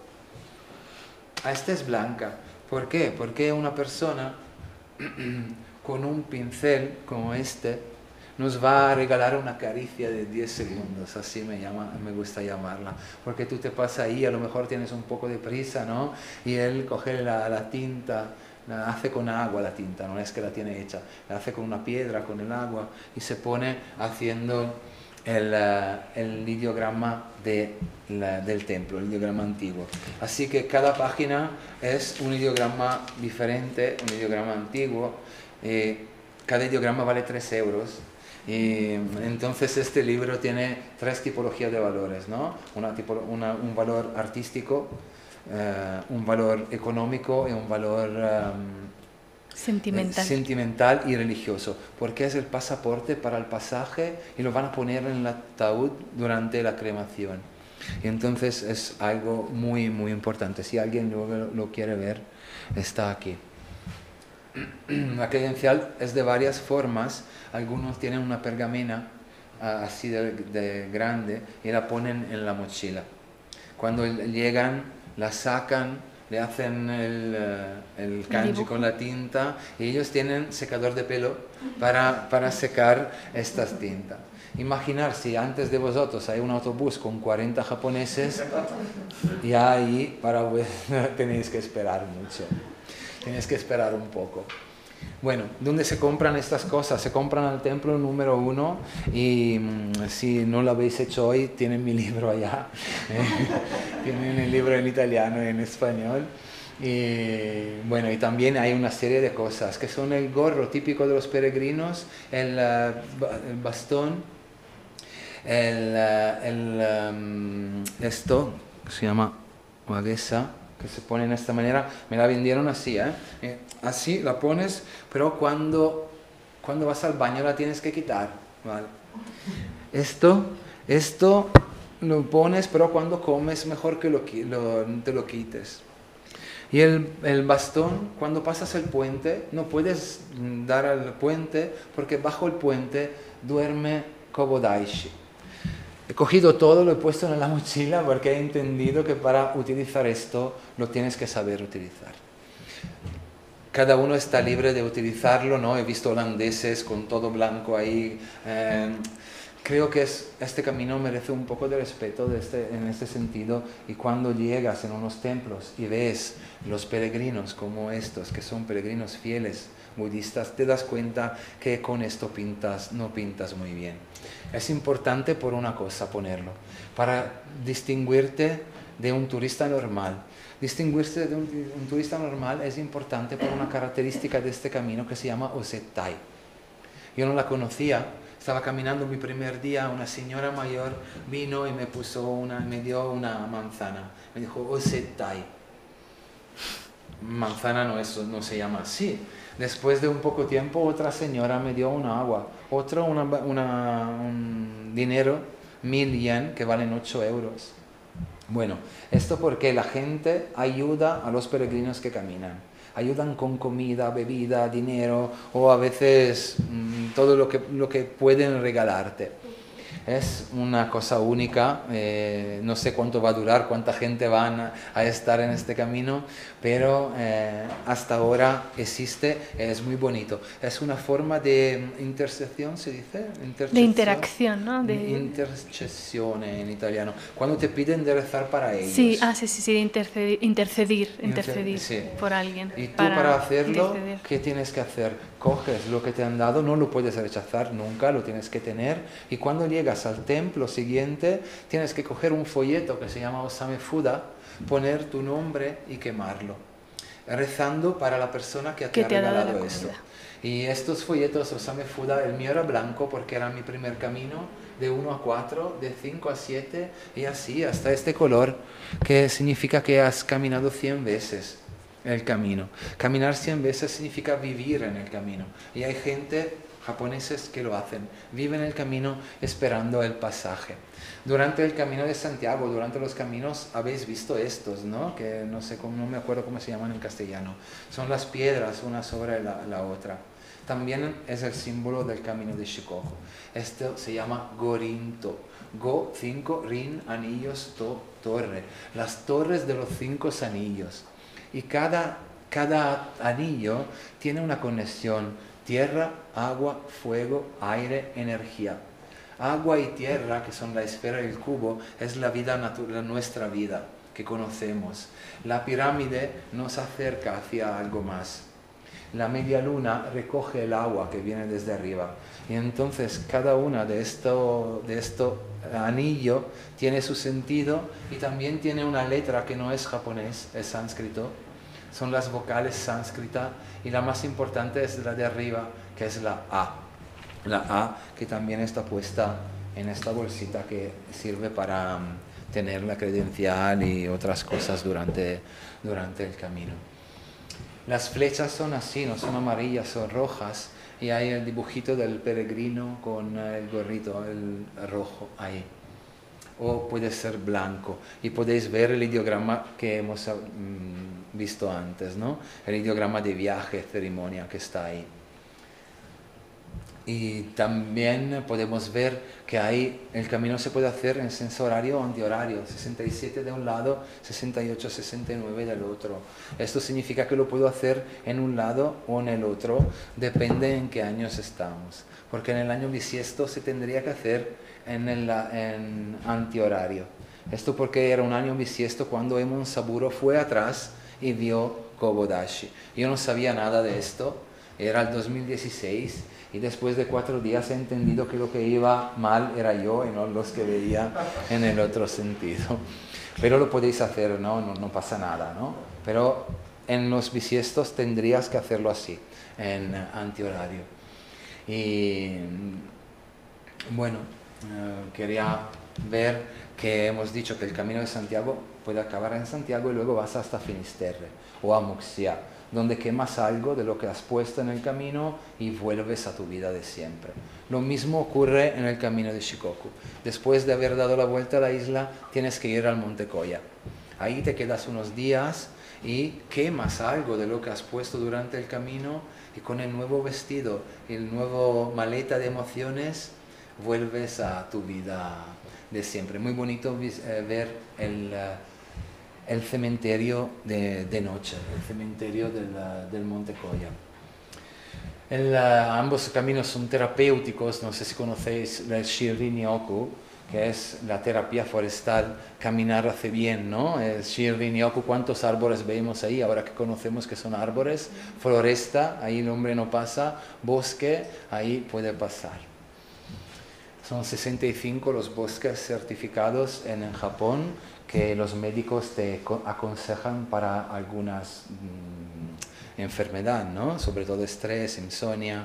Esta es blanca. ¿Por qué? Porque una persona con un pincel como este nos va a regalar una caricia de 10 segundos, así me gusta llamarla, porque tú te pasas ahí, a lo mejor tienes un poco de prisa, ¿no? Y él coge la tinta, la hace con agua la tinta, no es que la tiene hecha, la hace con una piedra, con el agua, y se pone haciendo el ideograma del templo, el ideograma antiguo. Así que cada página es un ideograma diferente, un ideograma antiguo. Cada ideograma vale 3 euros. Y entonces este libro tiene 3 tipologías de valores, ¿no? Un valor artístico, un valor económico y un valor sentimental y religioso, porque es el pasaporte para el pasaje y lo van a poner en el ataúd durante la cremación. Y entonces es algo muy, muy importante. Si alguien lo quiere ver, está aquí. La credencial es de varias formas. Algunos tienen una pergamena así de grande y la ponen en la mochila. Cuando llegan, la sacan, le hacen el kanji con la tinta y ellos tienen secador de pelo para secar estas tintas. Imaginar si antes de vosotros hay un autobús con 40 japoneses, y ahí tenéis que esperar mucho. Tienes que esperar un poco. Bueno, ¿dónde se compran estas cosas? Se compran al templo número 1 y si no lo habéis hecho hoy, tienen mi libro allá. Tienen el libro en italiano y en español. Y bueno, y también hay una serie de cosas que son el gorro típico de los peregrinos, el bastón, esto se llama wagesa, que se pone de esta manera. Me la vendieron así, así la pones, pero cuando vas al baño la tienes que quitar, ¿vale? Esto lo pones, pero cuando comes mejor que te lo quites. Y el bastón, cuando pasas el puente, no puedes dar al puente, porque bajo el puente duerme Kobodaishi. He cogido todo, lo he puesto en la mochila porque he entendido que para utilizar esto lo tienes que saber utilizar. Cada uno está libre de utilizarlo, ¿no? He visto holandeses con todo blanco ahí. Creo que este camino merece un poco de respeto en este sentido, y cuando llegas en unos templos y ves los peregrinos como estos, que son peregrinos fieles budistas, te das cuenta que con esto no pintas muy bien. Es importante por una cosa ponerlo, para distinguirte de un turista normal. Distinguirse de un turista normal es importante por una característica de este camino que se llama Osettai. Yo no la conocía, estaba caminando mi primer día, una señora mayor vino y me dio una manzana. Me dijo Osettai. Manzana no se llama así. Después de un poco tiempo otra señora me dio un agua, otro un dinero, 1000 yen, que valen 8 euros. Bueno, esto porque la gente ayuda a los peregrinos que caminan. Ayudan con comida, bebida, dinero o a veces todo lo que pueden regalarte. Es una cosa única, no sé cuánto va a durar, cuánta gente va a estar en este camino, pero hasta ahora existe, es muy bonito. Es una forma de intercesión, ¿se dice? De interacción, ¿no? De intercesión en italiano. Cuando te piden de rezar para ellos. Sí, de intercedir Sí. por alguien. Y tú para hacerlo, ¿qué tienes que hacer? Coges lo que te han dado, no lo puedes rechazar nunca, lo tienes que tener, y cuando llegas al templo siguiente tienes que coger un folleto que se llama Osame Fuda, poner tu nombre y quemarlo, rezando para la persona que te ha regalado esto. Y estos folletos Osame Fuda, el mío era blanco porque era mi primer camino, de 1 a 4, de 5 a 7 y así hasta este color, que significa que has caminado 100 veces el camino. Caminar 100 veces significa vivir en el camino. Y hay gente, japoneses, que lo hacen. Viven el camino esperando el pasaje. Durante el camino de Santiago, durante los caminos, habéis visto estos, ¿no? Que no me acuerdo cómo se llaman en castellano. Son las piedras una sobre la otra. También es el símbolo del camino de Shikoku. Esto se llama Gorinto. Go, 5, Rin, anillos, To, torre. Las torres de los 5 anillos. Y cada anillo tiene una conexión: tierra, agua, fuego, aire, energía. Agua y tierra, que son la esfera y el cubo, es la vida natural, nuestra vida que conocemos. La pirámide nos acerca hacia algo más. La media luna recoge el agua que viene desde arriba. Y entonces cada una de estos anillos tiene su sentido y también tiene una letra que no es japonés, es sánscrito. Son las vocales sánscritas y la más importante es la de arriba, que es la A. La A, que también está puesta en esta bolsita que sirve para tener la credencial y otras cosas durante el camino. Las flechas son así, no son amarillas, son rojas, y hay el dibujito del peregrino con el gorrito, el rojo ahí. O puede ser blanco, y podéis ver el ideograma que hemos visto antes, ¿no? El ideograma de viaje, ceremonia, que está ahí. Y también podemos ver que ahí el camino se puede hacer en senso horario o antihorario, 67 de un lado, 68, 69 del otro. Esto significa que lo puedo hacer en un lado o en el otro, depende en qué años estamos. Porque en el año bisiesto se tendría que hacer en antihorario. Esto porque era un año bisiesto cuando Emon Saburo fue atrás y vio Kobodashi. Yo no sabía nada de esto, era el 2016. Y después de 4 días he entendido que lo que iba mal era yo y no los que veía en el otro sentido. Pero lo podéis hacer, no pasa nada, ¿no? Pero en los bisiestos tendrías que hacerlo así, en antihorario. Y bueno, quería ver que hemos dicho que el Camino de Santiago puede acabar en Santiago y luego vas hasta Finisterre o a Muxia, donde quemas algo de lo que has puesto en el camino y vuelves a tu vida de siempre. Lo mismo ocurre en el camino de Shikoku. Después de haber dado la vuelta a la isla, tienes que ir al Monte Koya. Ahí te quedas unos días y quemas algo de lo que has puesto durante el camino, y con el nuevo vestido y el nuevo maleta de emociones vuelves a tu vida de siempre. Muy bonito ver el cementerio de noche, el cementerio del Monte Koya. Ambos caminos son terapéuticos, no sé si conocéis el Shinrin-yoku, que es la terapia forestal. Caminar hace bien, ¿no? El Shinrin-yoku, ¿cuántos árboles vemos ahí? Ahora que conocemos que son árboles, floresta, ahí el hombre no pasa, bosque, ahí puede pasar. Son 65 los bosques certificados en Japón que los médicos te aconsejan para algunas enfermedades, ¿no? Sobre todo estrés, insomnia.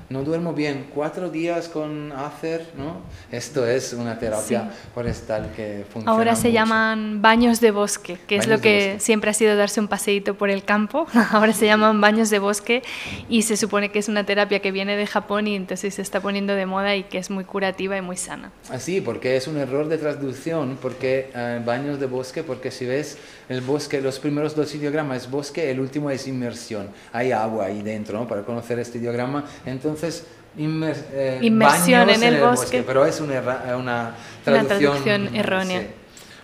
No duermo bien, 4 días con Acer, ¿no? Esto es una terapia forestal que funciona Ahora se mucho. llaman baños de bosque, que es lo que siempre ha sido darse un paseíto por el campo. Ahora se llaman baños de bosque y se supone que es una terapia que viene de Japón y entonces se está poniendo de moda y que es muy curativa y muy sana. Sí, porque es un error de traducción, porque baños de bosque, porque si ves el bosque, los primeros 2 ideogramas es bosque, el último es inmersión. Hay agua ahí dentro, ¿no? Para conocer este ideograma. Entonces, inmersión baños en el bosque, pero es una traducción errónea. Sí.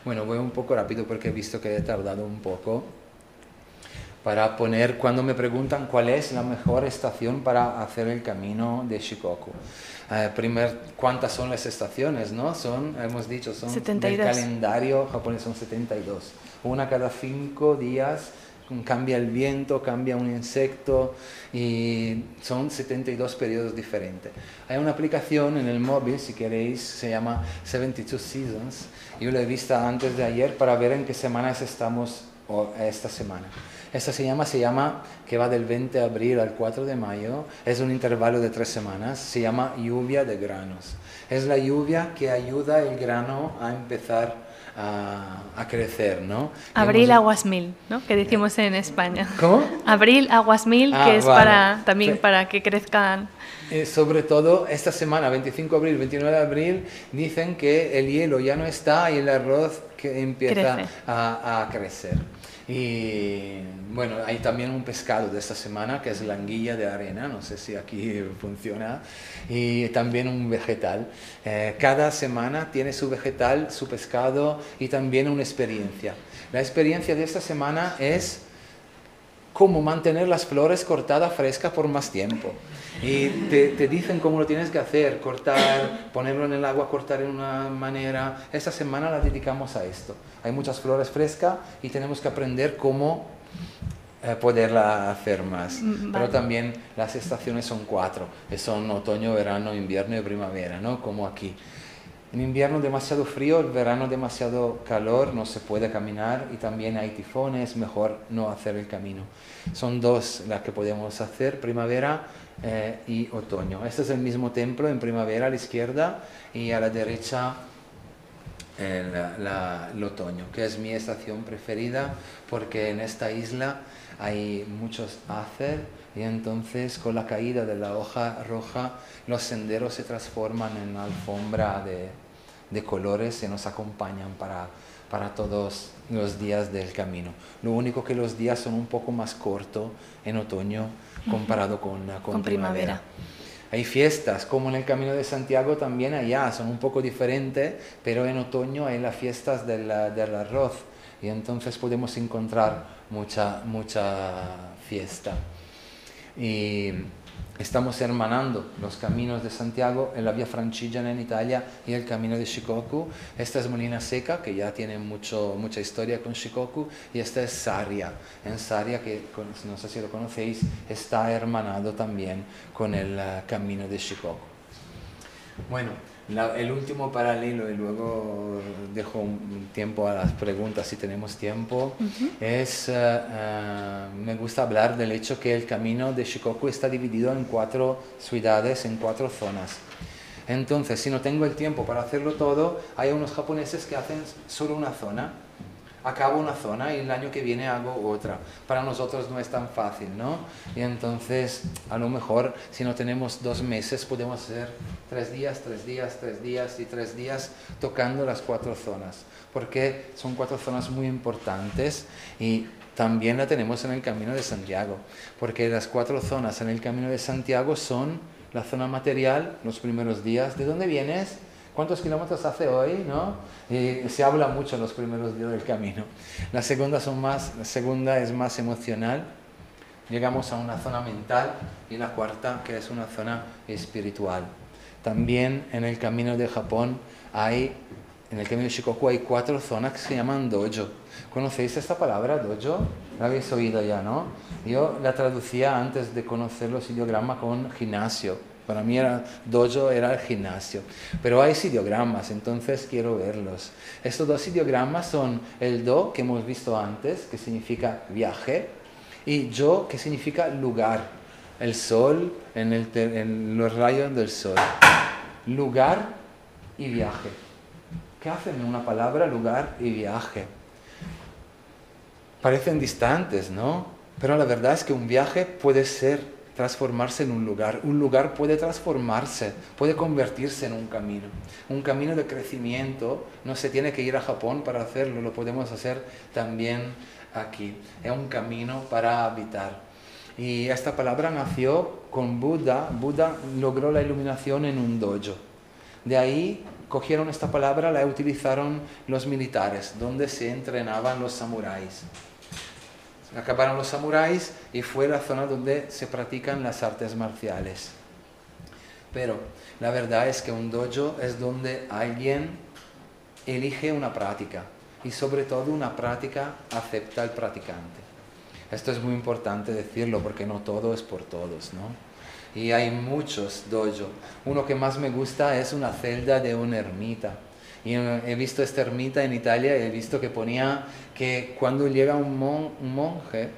Bueno, voy un poco rápido porque he visto que he tardado un poco para poner, cuando me preguntan cuál es la mejor estación para hacer el camino de Shikoku. ¿Cuántas son las estaciones? ¿No? Hemos dicho, son 72. del calendario japonés, son 72. Una cada 5 días, cambia el viento, cambia un insecto y son 72 periodos diferentes. Hay una aplicación en el móvil, si queréis, se llama 72 Seasons. Yo lo he visto antes de ayer para ver en qué semanas estamos esta semana. Esta se llama, que va del 20 de abril al 4 de mayo, es un intervalo de 3 semanas, se llama lluvia de granos. Es la lluvia que ayuda el grano a empezar a crecer, ¿no? Abril aguas mil, ¿no? Que decimos en España. ¿Cómo? Abril aguas mil, que es vale. para que crezcan. Sobre todo esta semana, 25 de abril, 29 de abril, dicen que el hielo ya no está y el arroz que empieza a crecer. Y bueno, hay también un pescado de esta semana que es la anguilla de arena, no sé si aquí funciona, y también un vegetal. Cada semana tiene su vegetal, su pescado y también una experiencia. La experiencia de esta semana es cómo mantener las flores cortadas frescas por más tiempo. Y te dicen cómo lo tienes que hacer, cortar, ponerlo en el agua, cortar en una manera. Esta semana la dedicamos a esto. Hay muchas flores frescas y tenemos que aprender cómo poderla hacer más. Vale. Pero también las estaciones son 4, que son otoño, verano, invierno y primavera, ¿no? Como aquí. En invierno demasiado frío, en verano demasiado calor, no se puede caminar y también hay tifones, mejor no hacer el camino. Son 2 las que podemos hacer, primavera y otoño. Este es el mismo templo, en primavera a la izquierda y a la derecha el otoño, que es mi estación preferida porque en esta isla hay muchos acer y entonces con la caída de la hoja roja los senderos se transforman en alfombra de colores y nos acompañan para todos los días del camino. Lo único que los días son un poco más cortos en otoño comparado con primavera. Hay fiestas, como en el Camino de Santiago también allá, son un poco diferentes, pero en otoño hay las fiestas del arroz y entonces podemos encontrar mucha fiesta. Y estamos hermanando los caminos de Santiago, en la Vía Francigena en Italia y el Camino de Shikoku. Esta es Molina Seca, que ya tiene mucha historia con Shikoku, y esta es Sarria. En Sarria, que no sé si lo conocéis, está hermanado también con el Camino de Shikoku. Bueno, el último paralelo, y luego dejo un tiempo a las preguntas si tenemos tiempo, es, me gusta hablar del hecho que el camino de Shikoku está dividido en 4 ciudades, en 4 zonas. Entonces, si no tengo el tiempo para hacerlo todo, hay unos japoneses que hacen solo una zona. Acabo una zona y el año que viene hago otra. Para nosotros no es tan fácil, ¿no? Y entonces, a lo mejor, si no tenemos 2 meses, podemos hacer 3 días, 3 días, 3 días y 3 días tocando las 4 zonas. Porque son 4 zonas muy importantes y también la tenemos en el Camino de Santiago. Porque las 4 zonas en el Camino de Santiago son la zona material, los primeros días. ¿De dónde vienes? ¿Cuántos kilómetros hace hoy? ¿No? Y se habla mucho en los primeros días del camino. La segunda es más emocional. Llegamos a una zona mental y la cuarta, que es una zona espiritual. También en el camino de Japón en el camino de Shikoku hay 4 zonas que se llaman dojo. ¿Conocéis esta palabra, dojo? La habéis oído ya, ¿no? Yo la traducía antes de conocer los ideogramas con gimnasio. Para mí dojo era el gimnasio. Pero hay ideogramas, entonces quiero verlos. Estos dos ideogramas son el do, que hemos visto antes, que significa viaje, y yo, que significa lugar. El sol en los rayos del sol. Lugar y viaje. ¿Qué hacen en una palabra lugar y viaje? Parecen distantes, ¿no? Pero la verdad es que un viaje puede transformarse en un lugar puede transformarse, puede convertirse en un camino de crecimiento. No se tiene que ir a Japón para hacerlo, lo podemos hacer también aquí. Es un camino para habitar. Y esta palabra nació con Buda. Buda logró la iluminación en un dojo. De ahí cogieron esta palabra, la utilizaron los militares, donde se entrenaban los samuráis. Acabaron los samuráis y fue la zona donde se practican las artes marciales. Pero la verdad es que un dojo es donde alguien elige una práctica y sobre todo una práctica acepta al practicante. Esto es muy importante decirlo porque no todo es por todos, ¿no? Y hay muchos dojos. Uno que más me gusta es una celda de una ermita. Y he visto esta ermita en Italia y he visto que ponía que cuando llega un monje,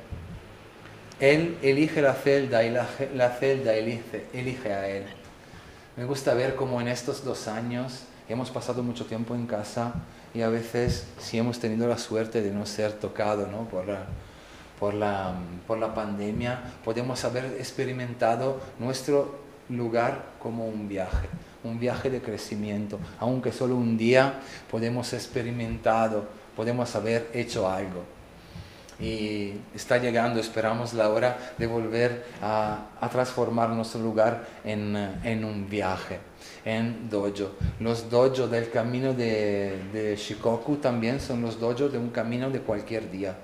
él elige la celda y la celda elige a él. Me gusta ver cómo en estos 2 años hemos pasado mucho tiempo en casa y a veces sí hemos tenido la suerte de no ser tocado, ¿no? por la pandemia, podemos haber experimentado nuestro lugar como un viaje de crecimiento. Aunque solo un día podemos haber hecho algo. Y está llegando, esperamos la hora de volver a transformar nuestro lugar en un viaje, en dojo. Los dojos del camino de Shikoku también son los dojos de un camino de cualquier día.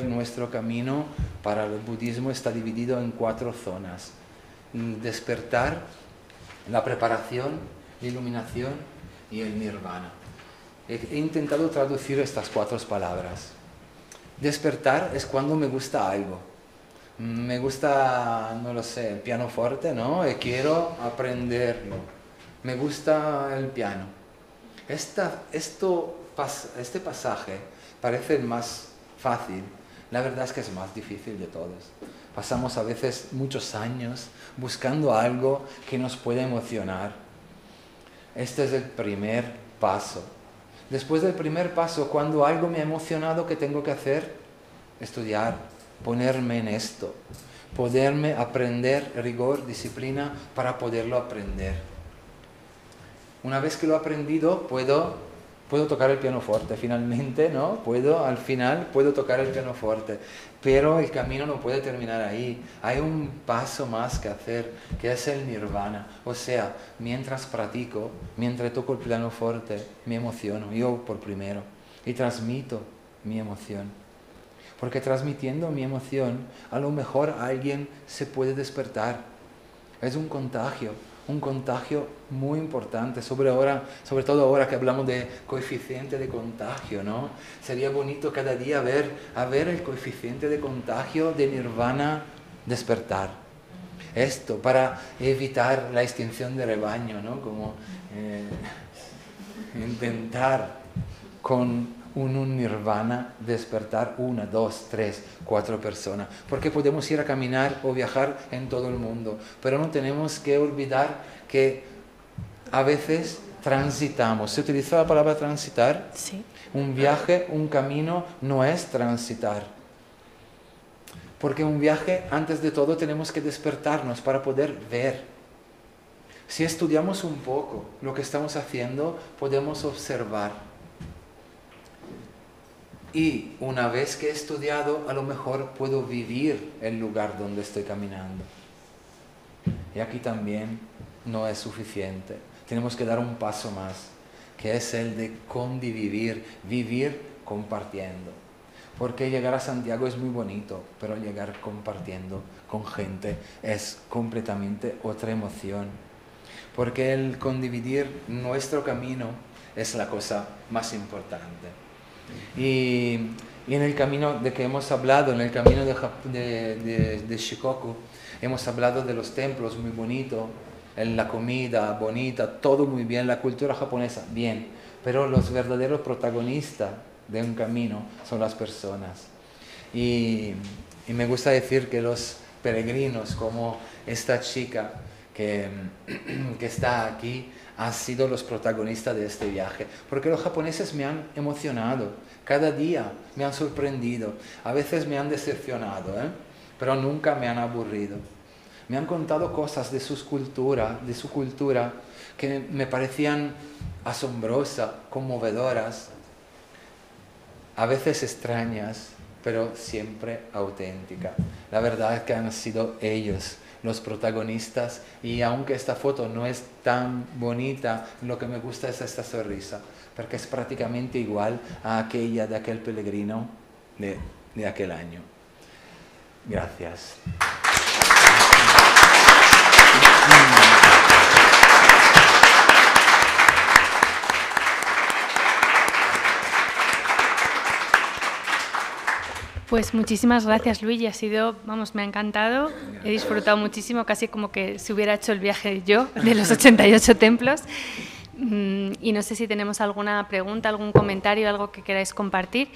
Nuestro camino para el budismo está dividido en 4 zonas. El despertar, la preparación, la iluminación y el nirvana. He intentado traducir estas 4 palabras. Despertar es cuando me gusta algo. Me gusta, no lo sé, el pianoforte, ¿no? Y quiero aprenderlo. Me gusta el piano. Este pasaje parece el más fácil, la verdad es que es más difícil de todos. Pasamos a veces muchos años buscando algo que nos pueda emocionar. Este es el primer paso. Después del primer paso, cuando algo me ha emocionado, ¿qué tengo que hacer? Estudiar, ponerme en esto, poderme aprender rigor, disciplina para poderlo aprender. Una vez que lo he aprendido, puedo tocar el pianoforte, finalmente, ¿no? Al final puedo tocar el pianoforte, pero el camino no puede terminar ahí. Hay un paso más que hacer, que es el nirvana. O sea, mientras practico, mientras toco el pianoforte, me emociono, yo por primero, y transmito mi emoción. Porque transmitiendo mi emoción, a lo mejor alguien se puede despertar. Es un contagio muy importante, sobre todo ahora que hablamos de coeficiente de contagio, ¿no? Sería bonito cada día ver el coeficiente de contagio de nirvana despertar. Esto para evitar la extinción de rebaño, ¿no? Como intentar con un nirvana despertar 1, 2, 3, 4 personas, porque podemos ir a caminar o viajar en todo el mundo, pero no tenemos que olvidar que a veces transitamos. ¿Se utiliza la palabra transitar? Sí. Un viaje, un camino no es transitar, porque un viaje, antes de todo, tenemos que despertarnos para poder ver. Si estudiamos un poco lo que estamos haciendo, podemos observar. Y una vez que he estudiado, a lo mejor puedo vivir el lugar donde estoy caminando. Y aquí también no es suficiente. Tenemos que dar un paso más, que es el de convivir, vivir compartiendo. Porque llegar a Santiago es muy bonito, pero llegar compartiendo con gente es completamente otra emoción. Porque el condividir nuestro camino es la cosa más importante. Y en el camino de que hemos hablado, en el camino de Shikoku, hemos hablado de los templos muy bonitos, la comida bonita, todo muy bien, la cultura japonesa, bien, pero los verdaderos protagonistas de un camino son las personas. Y me gusta decir que los peregrinos, como esta chica que está aquí, han sido los protagonistas de este viaje, porque los japoneses me han emocionado, cada día me han sorprendido, a veces me han decepcionado, pero nunca me han aburrido. Me han contado cosas de su cultura que me parecían asombrosas, conmovedoras, a veces extrañas, pero siempre auténticas. La verdad es que han sido ellos los protagonistas, y aunque esta foto no es tan bonita, lo que me gusta es esta sonrisa, porque es prácticamente igual a aquella de aquel peregrino de aquel año. Gracias. Pues muchísimas gracias, Luigi. Ha sido, vamos, me ha encantado. He disfrutado muchísimo, casi como que se hubiera hecho el viaje yo de los 88 templos. Y no sé si tenemos alguna pregunta, algún comentario, algo que queráis compartir.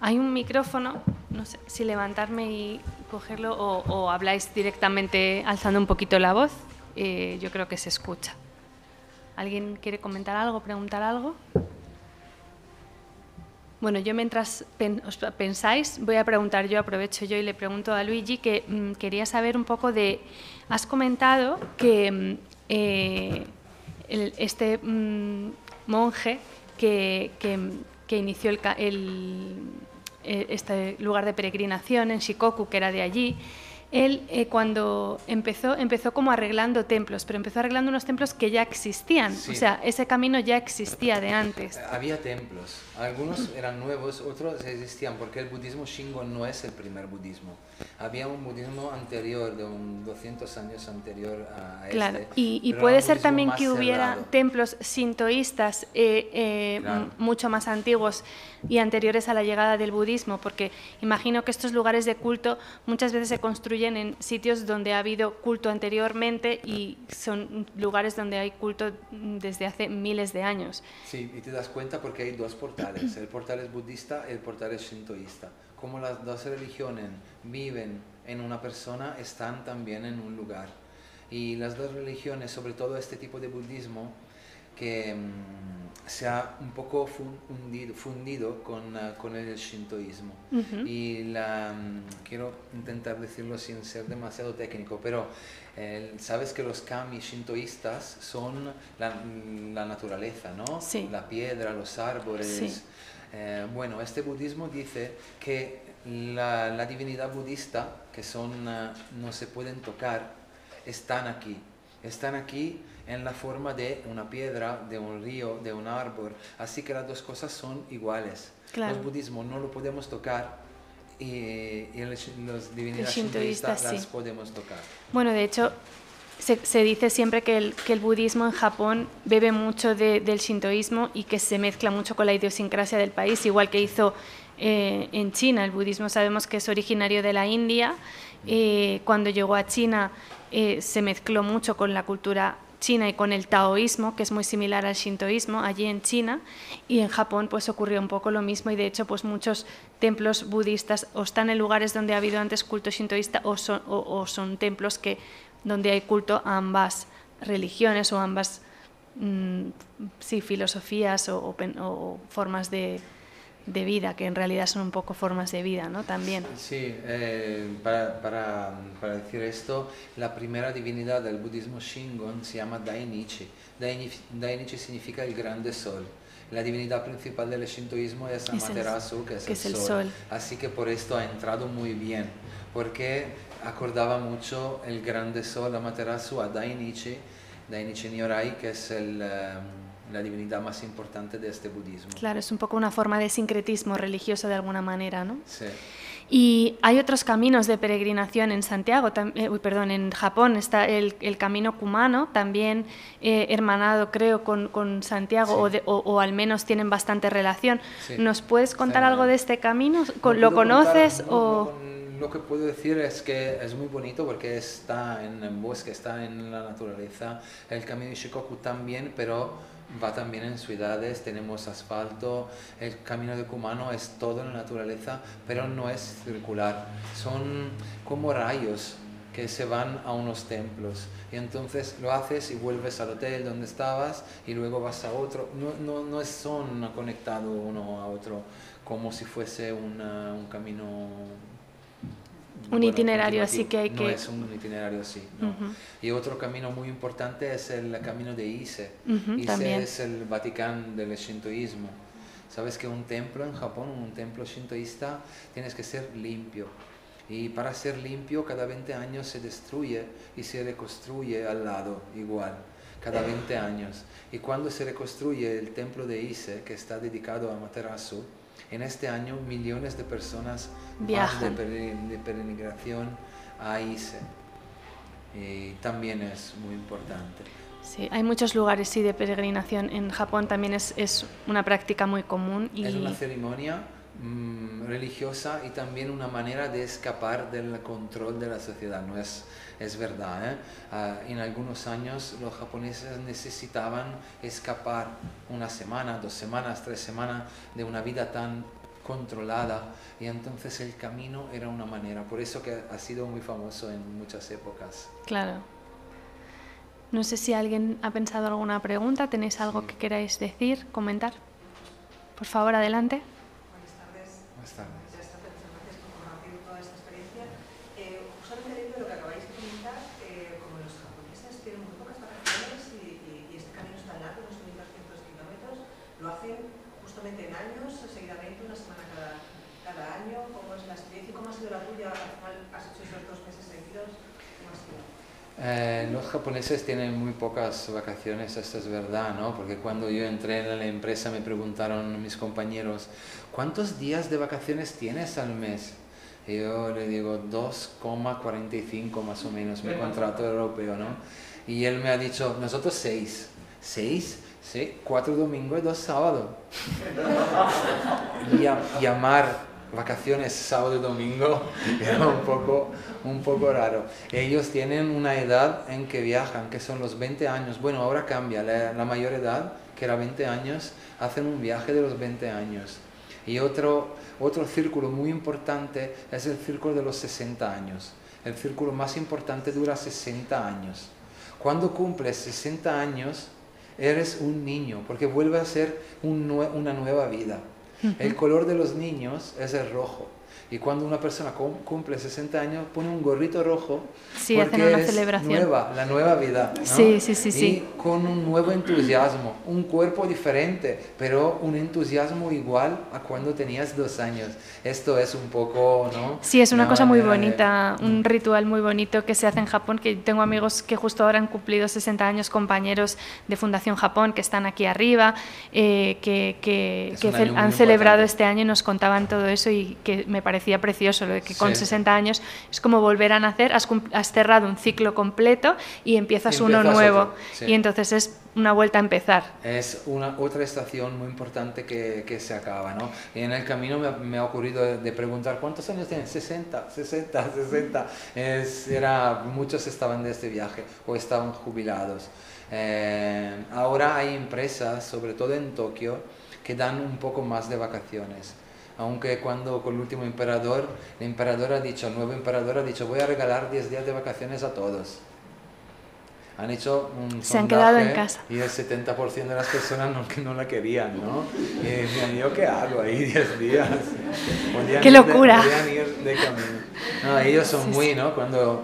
Hay un micrófono, no sé si levantarme y cogerlo o habláis directamente alzando un poquito la voz. Yo creo que se escucha. ¿Alguien quiere comentar algo, preguntar algo? Bueno, yo mientras os pensáis, voy a preguntar yo, aprovecho yo y le pregunto a Luigi que quería saber un poco de... Has comentado que este monje que inició este lugar de peregrinación en Shikoku, que era de allí, él cuando empezó como arreglando templos, pero empezó arreglando unos templos que ya existían, sí. O sea, ese camino ya existía de antes. Había templos, algunos eran nuevos, otros existían, porque el budismo Shingon no es el primer budismo. Había un budismo anterior, de 200 años anterior a claro. este. Y puede ser también que hubiera cerrado. Templos sintoístas claro. Mucho más antiguos y anteriores a la llegada del budismo, porque imagino que estos lugares de culto muchas veces se construyen en sitios donde ha habido culto anteriormente y son lugares donde hay culto desde hace miles de años. Sí, y te das cuenta porque hay dos portales, el portal es budista y el portal es shintoísta. Como las dos religiones viven en una persona, están también en un lugar. Y las dos religiones, sobre todo este tipo de budismo, que se ha un poco fundido con el shintoísmo. Y quiero intentar decirlo sin ser demasiado técnico, pero sabes que los kami shintoístas son la naturaleza, ¿no? Sí. La piedra, los árboles. Sí. Bueno, este budismo dice que la divinidad budista, que no se pueden tocar, están aquí en la forma de una piedra, de un río, de un árbol, así que las dos cosas son iguales. Claro. Los budismos no lo podemos tocar y las divinidades shintoístas las podemos tocar. Bueno, de hecho, se dice siempre que el budismo en Japón bebe mucho del shintoísmo y que se mezcla mucho con la idiosincrasia del país, igual que hizo en China. El budismo sabemos que es originario de la India. Cuando llegó a China se mezcló mucho con la cultura china y con el taoísmo, que es muy similar al shintoísmo allí en China, y en Japón pues ocurrió un poco lo mismo, y de hecho pues muchos templos budistas o están en lugares donde ha habido antes culto shintoísta o son templos donde hay culto a ambas religiones o ambas filosofías o formas de vida, que en realidad son un poco formas de vida, ¿no? También. Sí, para decir esto, la primera divinidad del budismo Shingon se llama Dainichi. Dainichi significa el grande sol. La divinidad principal del shintoísmo es Amaterasu, que es el sol. Así que por esto ha entrado muy bien, porque acordaba mucho el grande sol Amaterasu a Dainichi Nyorai, que es la divinidad más importante de este budismo. Claro, es un poco una forma de sincretismo religioso de alguna manera, ¿no? Sí. Y hay otros caminos de peregrinación en Santiago, en Japón está el camino Kumano, también hermanado creo con Santiago, sí. o al menos tienen bastante relación. Sí. ¿Nos puedes contar algo de este camino? ¿Lo conoces? lo que puedo decir es que es muy bonito porque está en el bosque, está en la naturaleza. El camino de Shikoku también, pero va también en ciudades, tenemos asfalto. El camino de Kumano es todo en la naturaleza, pero no es circular. Son como rayos que se van a unos templos y entonces lo haces y vuelves al hotel donde estabas y luego vas a otro. No son conectados uno a otro como si fuese un camino, un itinerario así que hay no que... es un itinerario así, no. Y otro camino muy importante es el camino de Ise. Ise también. es el Vaticano del shintoísmo. Sabes que un templo en Japón, un templo shintoísta, tienes que ser limpio. Y para ser limpio, cada 20 años se destruye y se reconstruye al lado, igual, cada 20 años. Y cuando se reconstruye el templo de Ise, que está dedicado a Amaterasu, en este año millones de personas viajan de peregrinación a Ise. Y también es muy importante. Sí, hay muchos lugares sí, de peregrinación. En Japón también es una práctica muy común. Y... es una ceremonia religiosa y también una manera de escapar del control de la sociedad. No es verdad, en algunos años los japoneses necesitaban escapar una semana, 2 semanas, 3 semanas de una vida tan controlada y entonces el camino era una manera. Por eso que ha sido muy famoso en muchas épocas. Claro. No sé si alguien ha pensado alguna pregunta. ¿Tenéis algo que queráis decir, comentar? Por favor, adelante. Buenas tardes. Gracias por compartir toda esta experiencia. Justamente debido a lo que acabáis de comentar, como los japoneses tienen muy pocas vacaciones y este camino es tan largo, unos 1.200 kilómetros, lo hacen justamente en años, seguidamente, una semana cada año. ¿Cómo es la experiencia? ¿Cómo ha sido la tuya? Al final has hecho esos 2 meses seguidos. ¿Cómo ha sido? Los japoneses tienen muy pocas vacaciones, esto es verdad, ¿no? Porque cuando yo entré en la empresa me preguntaron mis compañeros, ¿cuántos días de vacaciones tienes al mes? Y yo le digo 2,45 más o menos, mi contrato europeo, ¿no? Y él me ha dicho, nosotros 6. ¿6? Sí, 4 domingos y 2 sábados. Y llamar vacaciones sábado y domingo era un poco raro. Ellos tienen una edad en que viajan, que son los 20 años. Bueno, ahora cambia, la mayor edad, que era 20 años, hacen un viaje de los 20 años. Y otro círculo muy importante es el círculo de los 60 años. El círculo más importante dura 60 años. Cuando cumples 60 años, eres un niño, porque vuelve a ser una nueva vida. El color de los niños es el rojo. Y cuando una persona cumple 60 años, pone un gorrito rojo, sí, porque hacen una es celebración. la nueva vida, ¿no? Sí. Y con un nuevo entusiasmo, un cuerpo diferente, pero un entusiasmo igual a cuando tenías 2 años. Esto es un poco, ¿no? Sí, es una cosa muy bonita, un ritual muy bonito que se hace en Japón, que tengo amigos que justo ahora han cumplido 60 años, compañeros de Fundación Japón, que están aquí arriba, que han celebrado este año y nos contaban todo eso y que me parecía precioso, lo de que con 60 años es como volver a nacer, has cerrado un ciclo completo y empiezas uno nuevo. Y entonces es una vuelta a empezar. Es otra estación muy importante que se acaba, ¿no? Y en el camino me ha ocurrido de preguntar, ¿cuántos años tienes? 60. Muchos estaban de este viaje o estaban jubilados. Ahora hay empresas, sobre todo en Tokio, que dan un poco más de vacaciones. Aunque cuando con el último emperador, el nuevo emperador ha dicho, voy a regalar 10 días de vacaciones a todos. Han hecho un se han quedado en casa. Y el 70% de las personas no la querían, ¿no? Y decían, ¿yo qué hago ahí 10 días? ¡Qué locura! Podían ir de camino. No, ellos son muy, ¿no? Cuando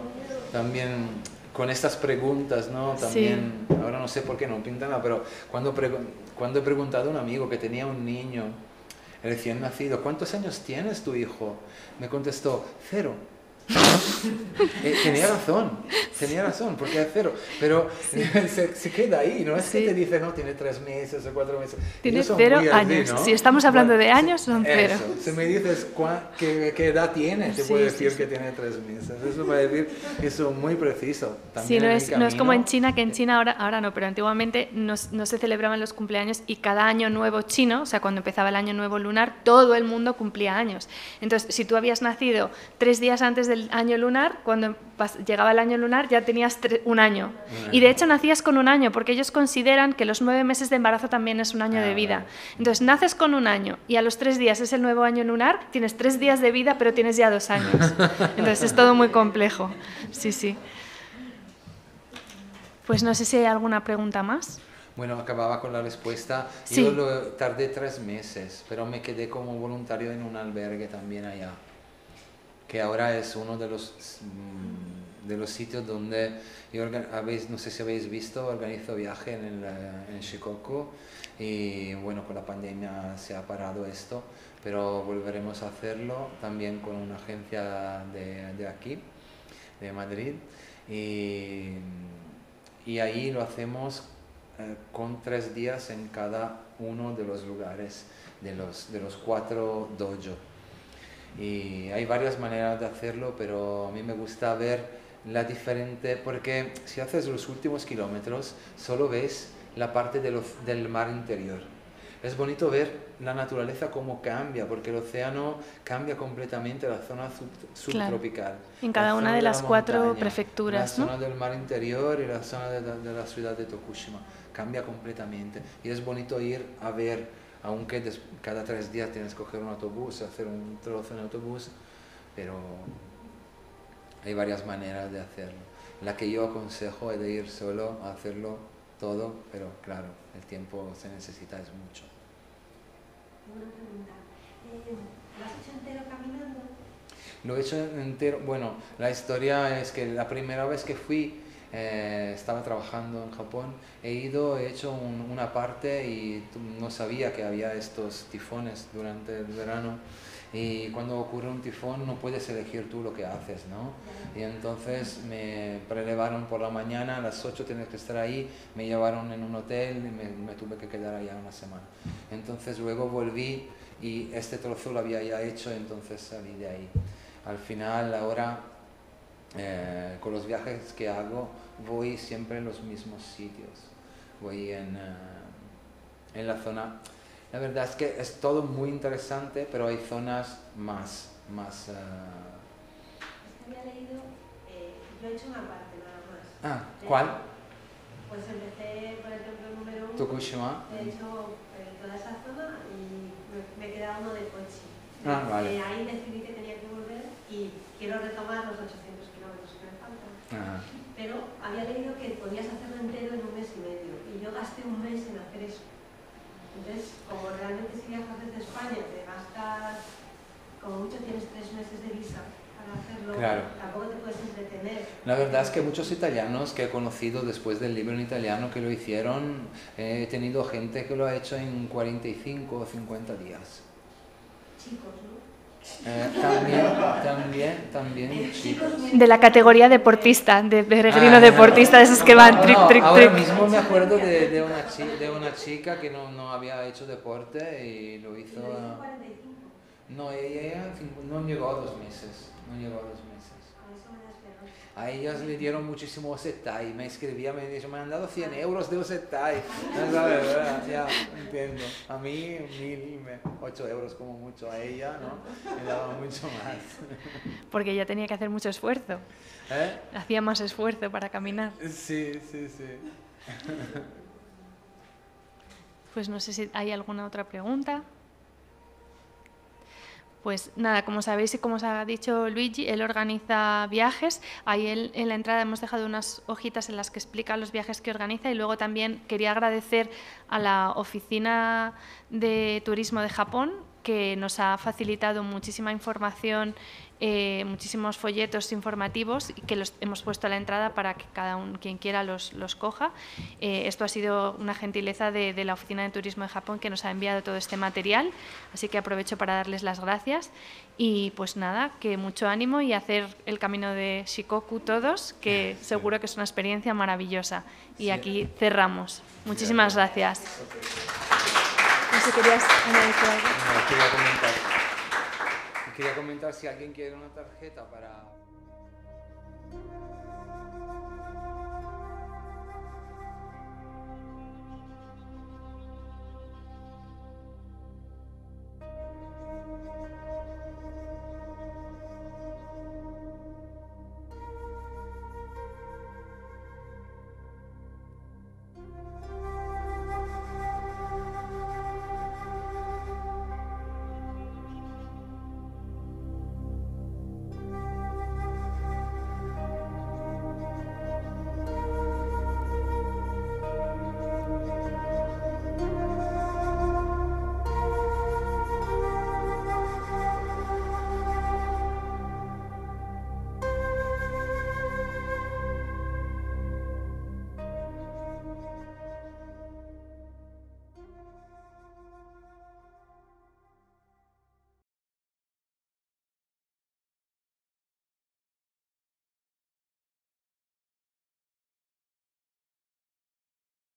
también con estas preguntas, ¿no? También, ahora no sé por qué no pintan, pero cuando he preguntado a un amigo que tenía un niño recién nacido, ¿cuántos años tienes tu hijo? Me contestó, 0. tenía razón, porque es cero, pero sí. se queda ahí, no es sí. que te dice, no, tiene 3 meses o 4 meses. Tiene 0 años, ¿no? Si estamos hablando de años, son 0. Si me dices qué edad tiene, te puedo decir que tiene 3 meses, eso para decir eso muy preciso. También sí, no es como en China, que en China ahora no, pero antiguamente no se celebraban los cumpleaños y cada año nuevo chino, o sea, cuando empezaba el año nuevo lunar, todo el mundo cumplía años. Entonces, si tú habías nacido 3 días antes del año lunar, cuando llegaba el año lunar ya tenías un año. Y de hecho nacías con 1 año, porque ellos consideran que los 9 meses de embarazo también es 1 año de vida. Entonces, naces con 1 año y a los 3 días es el nuevo año lunar, tienes 3 días de vida, pero tienes ya 2 años. Entonces, es todo muy complejo. Sí, sí. Pues no sé si hay alguna pregunta más. Bueno, acababa con la respuesta. Sí. Yo tardé 3 meses, pero me quedé como voluntario en un albergue también allá, que ahora es uno de los sitios donde yo no sé si habéis visto, organizo viaje en Shikoku, y bueno, con la pandemia se ha parado esto, pero volveremos a hacerlo también con una agencia de aquí, de Madrid, y ahí lo hacemos con 3 días en cada uno de los lugares de los 4 dojo. Y hay varias maneras de hacerlo, pero a mí me gusta ver la diferente, porque si haces los últimos kilómetros solo ves la parte del mar interior. Es bonito ver la naturaleza cómo cambia, porque el océano cambia completamente la zona subtropical. Claro. En cada una de las 4 prefecturas, ¿no? La zona del mar interior y la zona de la ciudad de Tokushima cambia completamente. Y es bonito ir a ver, aunque cada 3 días tienes que coger un autobús, hacer un trozo en autobús, pero hay varias maneras de hacerlo. La que yo aconsejo es de ir solo a hacerlo todo, pero claro, el tiempo se necesita, es mucho. Una pregunta. ¿Lo has hecho entero caminando? Lo he hecho entero. Bueno, la historia es que la primera vez que fui, estaba trabajando en Japón, he hecho una parte y no sabía que había estos tifones durante el verano. Y cuando ocurre un tifón no puedes elegir tú lo que haces, ¿no? Y entonces me prelevaron por la mañana, a las 8 tienes que estar ahí, me llevaron en un hotel y me tuve que quedar allá 1 semana. Entonces luego volví y este trozo lo había ya hecho, entonces salí de ahí. Al final, ahora, con los viajes que hago, voy siempre en los mismos sitios. Voy en la zona... La verdad es que es todo muy interesante, pero hay zonas más... Es que había leído, yo he hecho una parte nada más. Ah, ¿cuál? Pues empecé por el templo número 1. Tokushima. He hecho toda esa zona y me queda uno de Kochi. Ah, vale. Ahí decidí que tenía que volver y quiero retomar los 800 kilómetros que me faltan. Ajá. Pero había leído que podías hacerlo entero en 1 mes y medio y yo gasté 1 mes en hacer eso. Entonces, como realmente si viajas desde España te gastas, como mucho tienes 3 meses de visa para hacerlo, claro. Tampoco te puedes entretener. La verdad es que muchos italianos que he conocido después del libro en italiano que lo hicieron, he tenido gente que lo ha hecho en 45 o 50 días. Chicos, ¿no? También chicos. De la categoría deportista, de peregrino deportista, de esos que van trick. Ahora mismo me acuerdo de una chica que no había hecho deporte y lo hizo... No, ella no llegó a 2 meses. A ellas le dieron muchísimo osetai, me escribía, me decía, me han dado 100 euros de osetai. Ya, entiendo. A mí 8 euros como mucho, a ella, ¿no? Me daba mucho más. Porque ella tenía que hacer mucho esfuerzo. Hacía más esfuerzo para caminar. Sí. Pues no sé si hay alguna otra pregunta. Pues nada, como sabéis y como os ha dicho Luigi, él organiza viajes. Ahí en la entrada hemos dejado unas hojitas en las que explica los viajes que organiza y luego también quería agradecer a la Oficina de Turismo de Japón que nos ha facilitado muchísima información muchísimos folletos informativos que los hemos puesto a la entrada para que quien quiera los coja. Esto ha sido una gentileza de la Oficina de Turismo de Japón, que nos ha enviado todo este material, así que aprovecho para darles las gracias y pues nada, que mucho ánimo y hacer el camino de Shikoku todos, que seguro que es una experiencia maravillosa. Y aquí cerramos. Muchísimas gracias. No sé, ¿querías añadir algo? Quería comentar si alguien quiere una tarjeta para...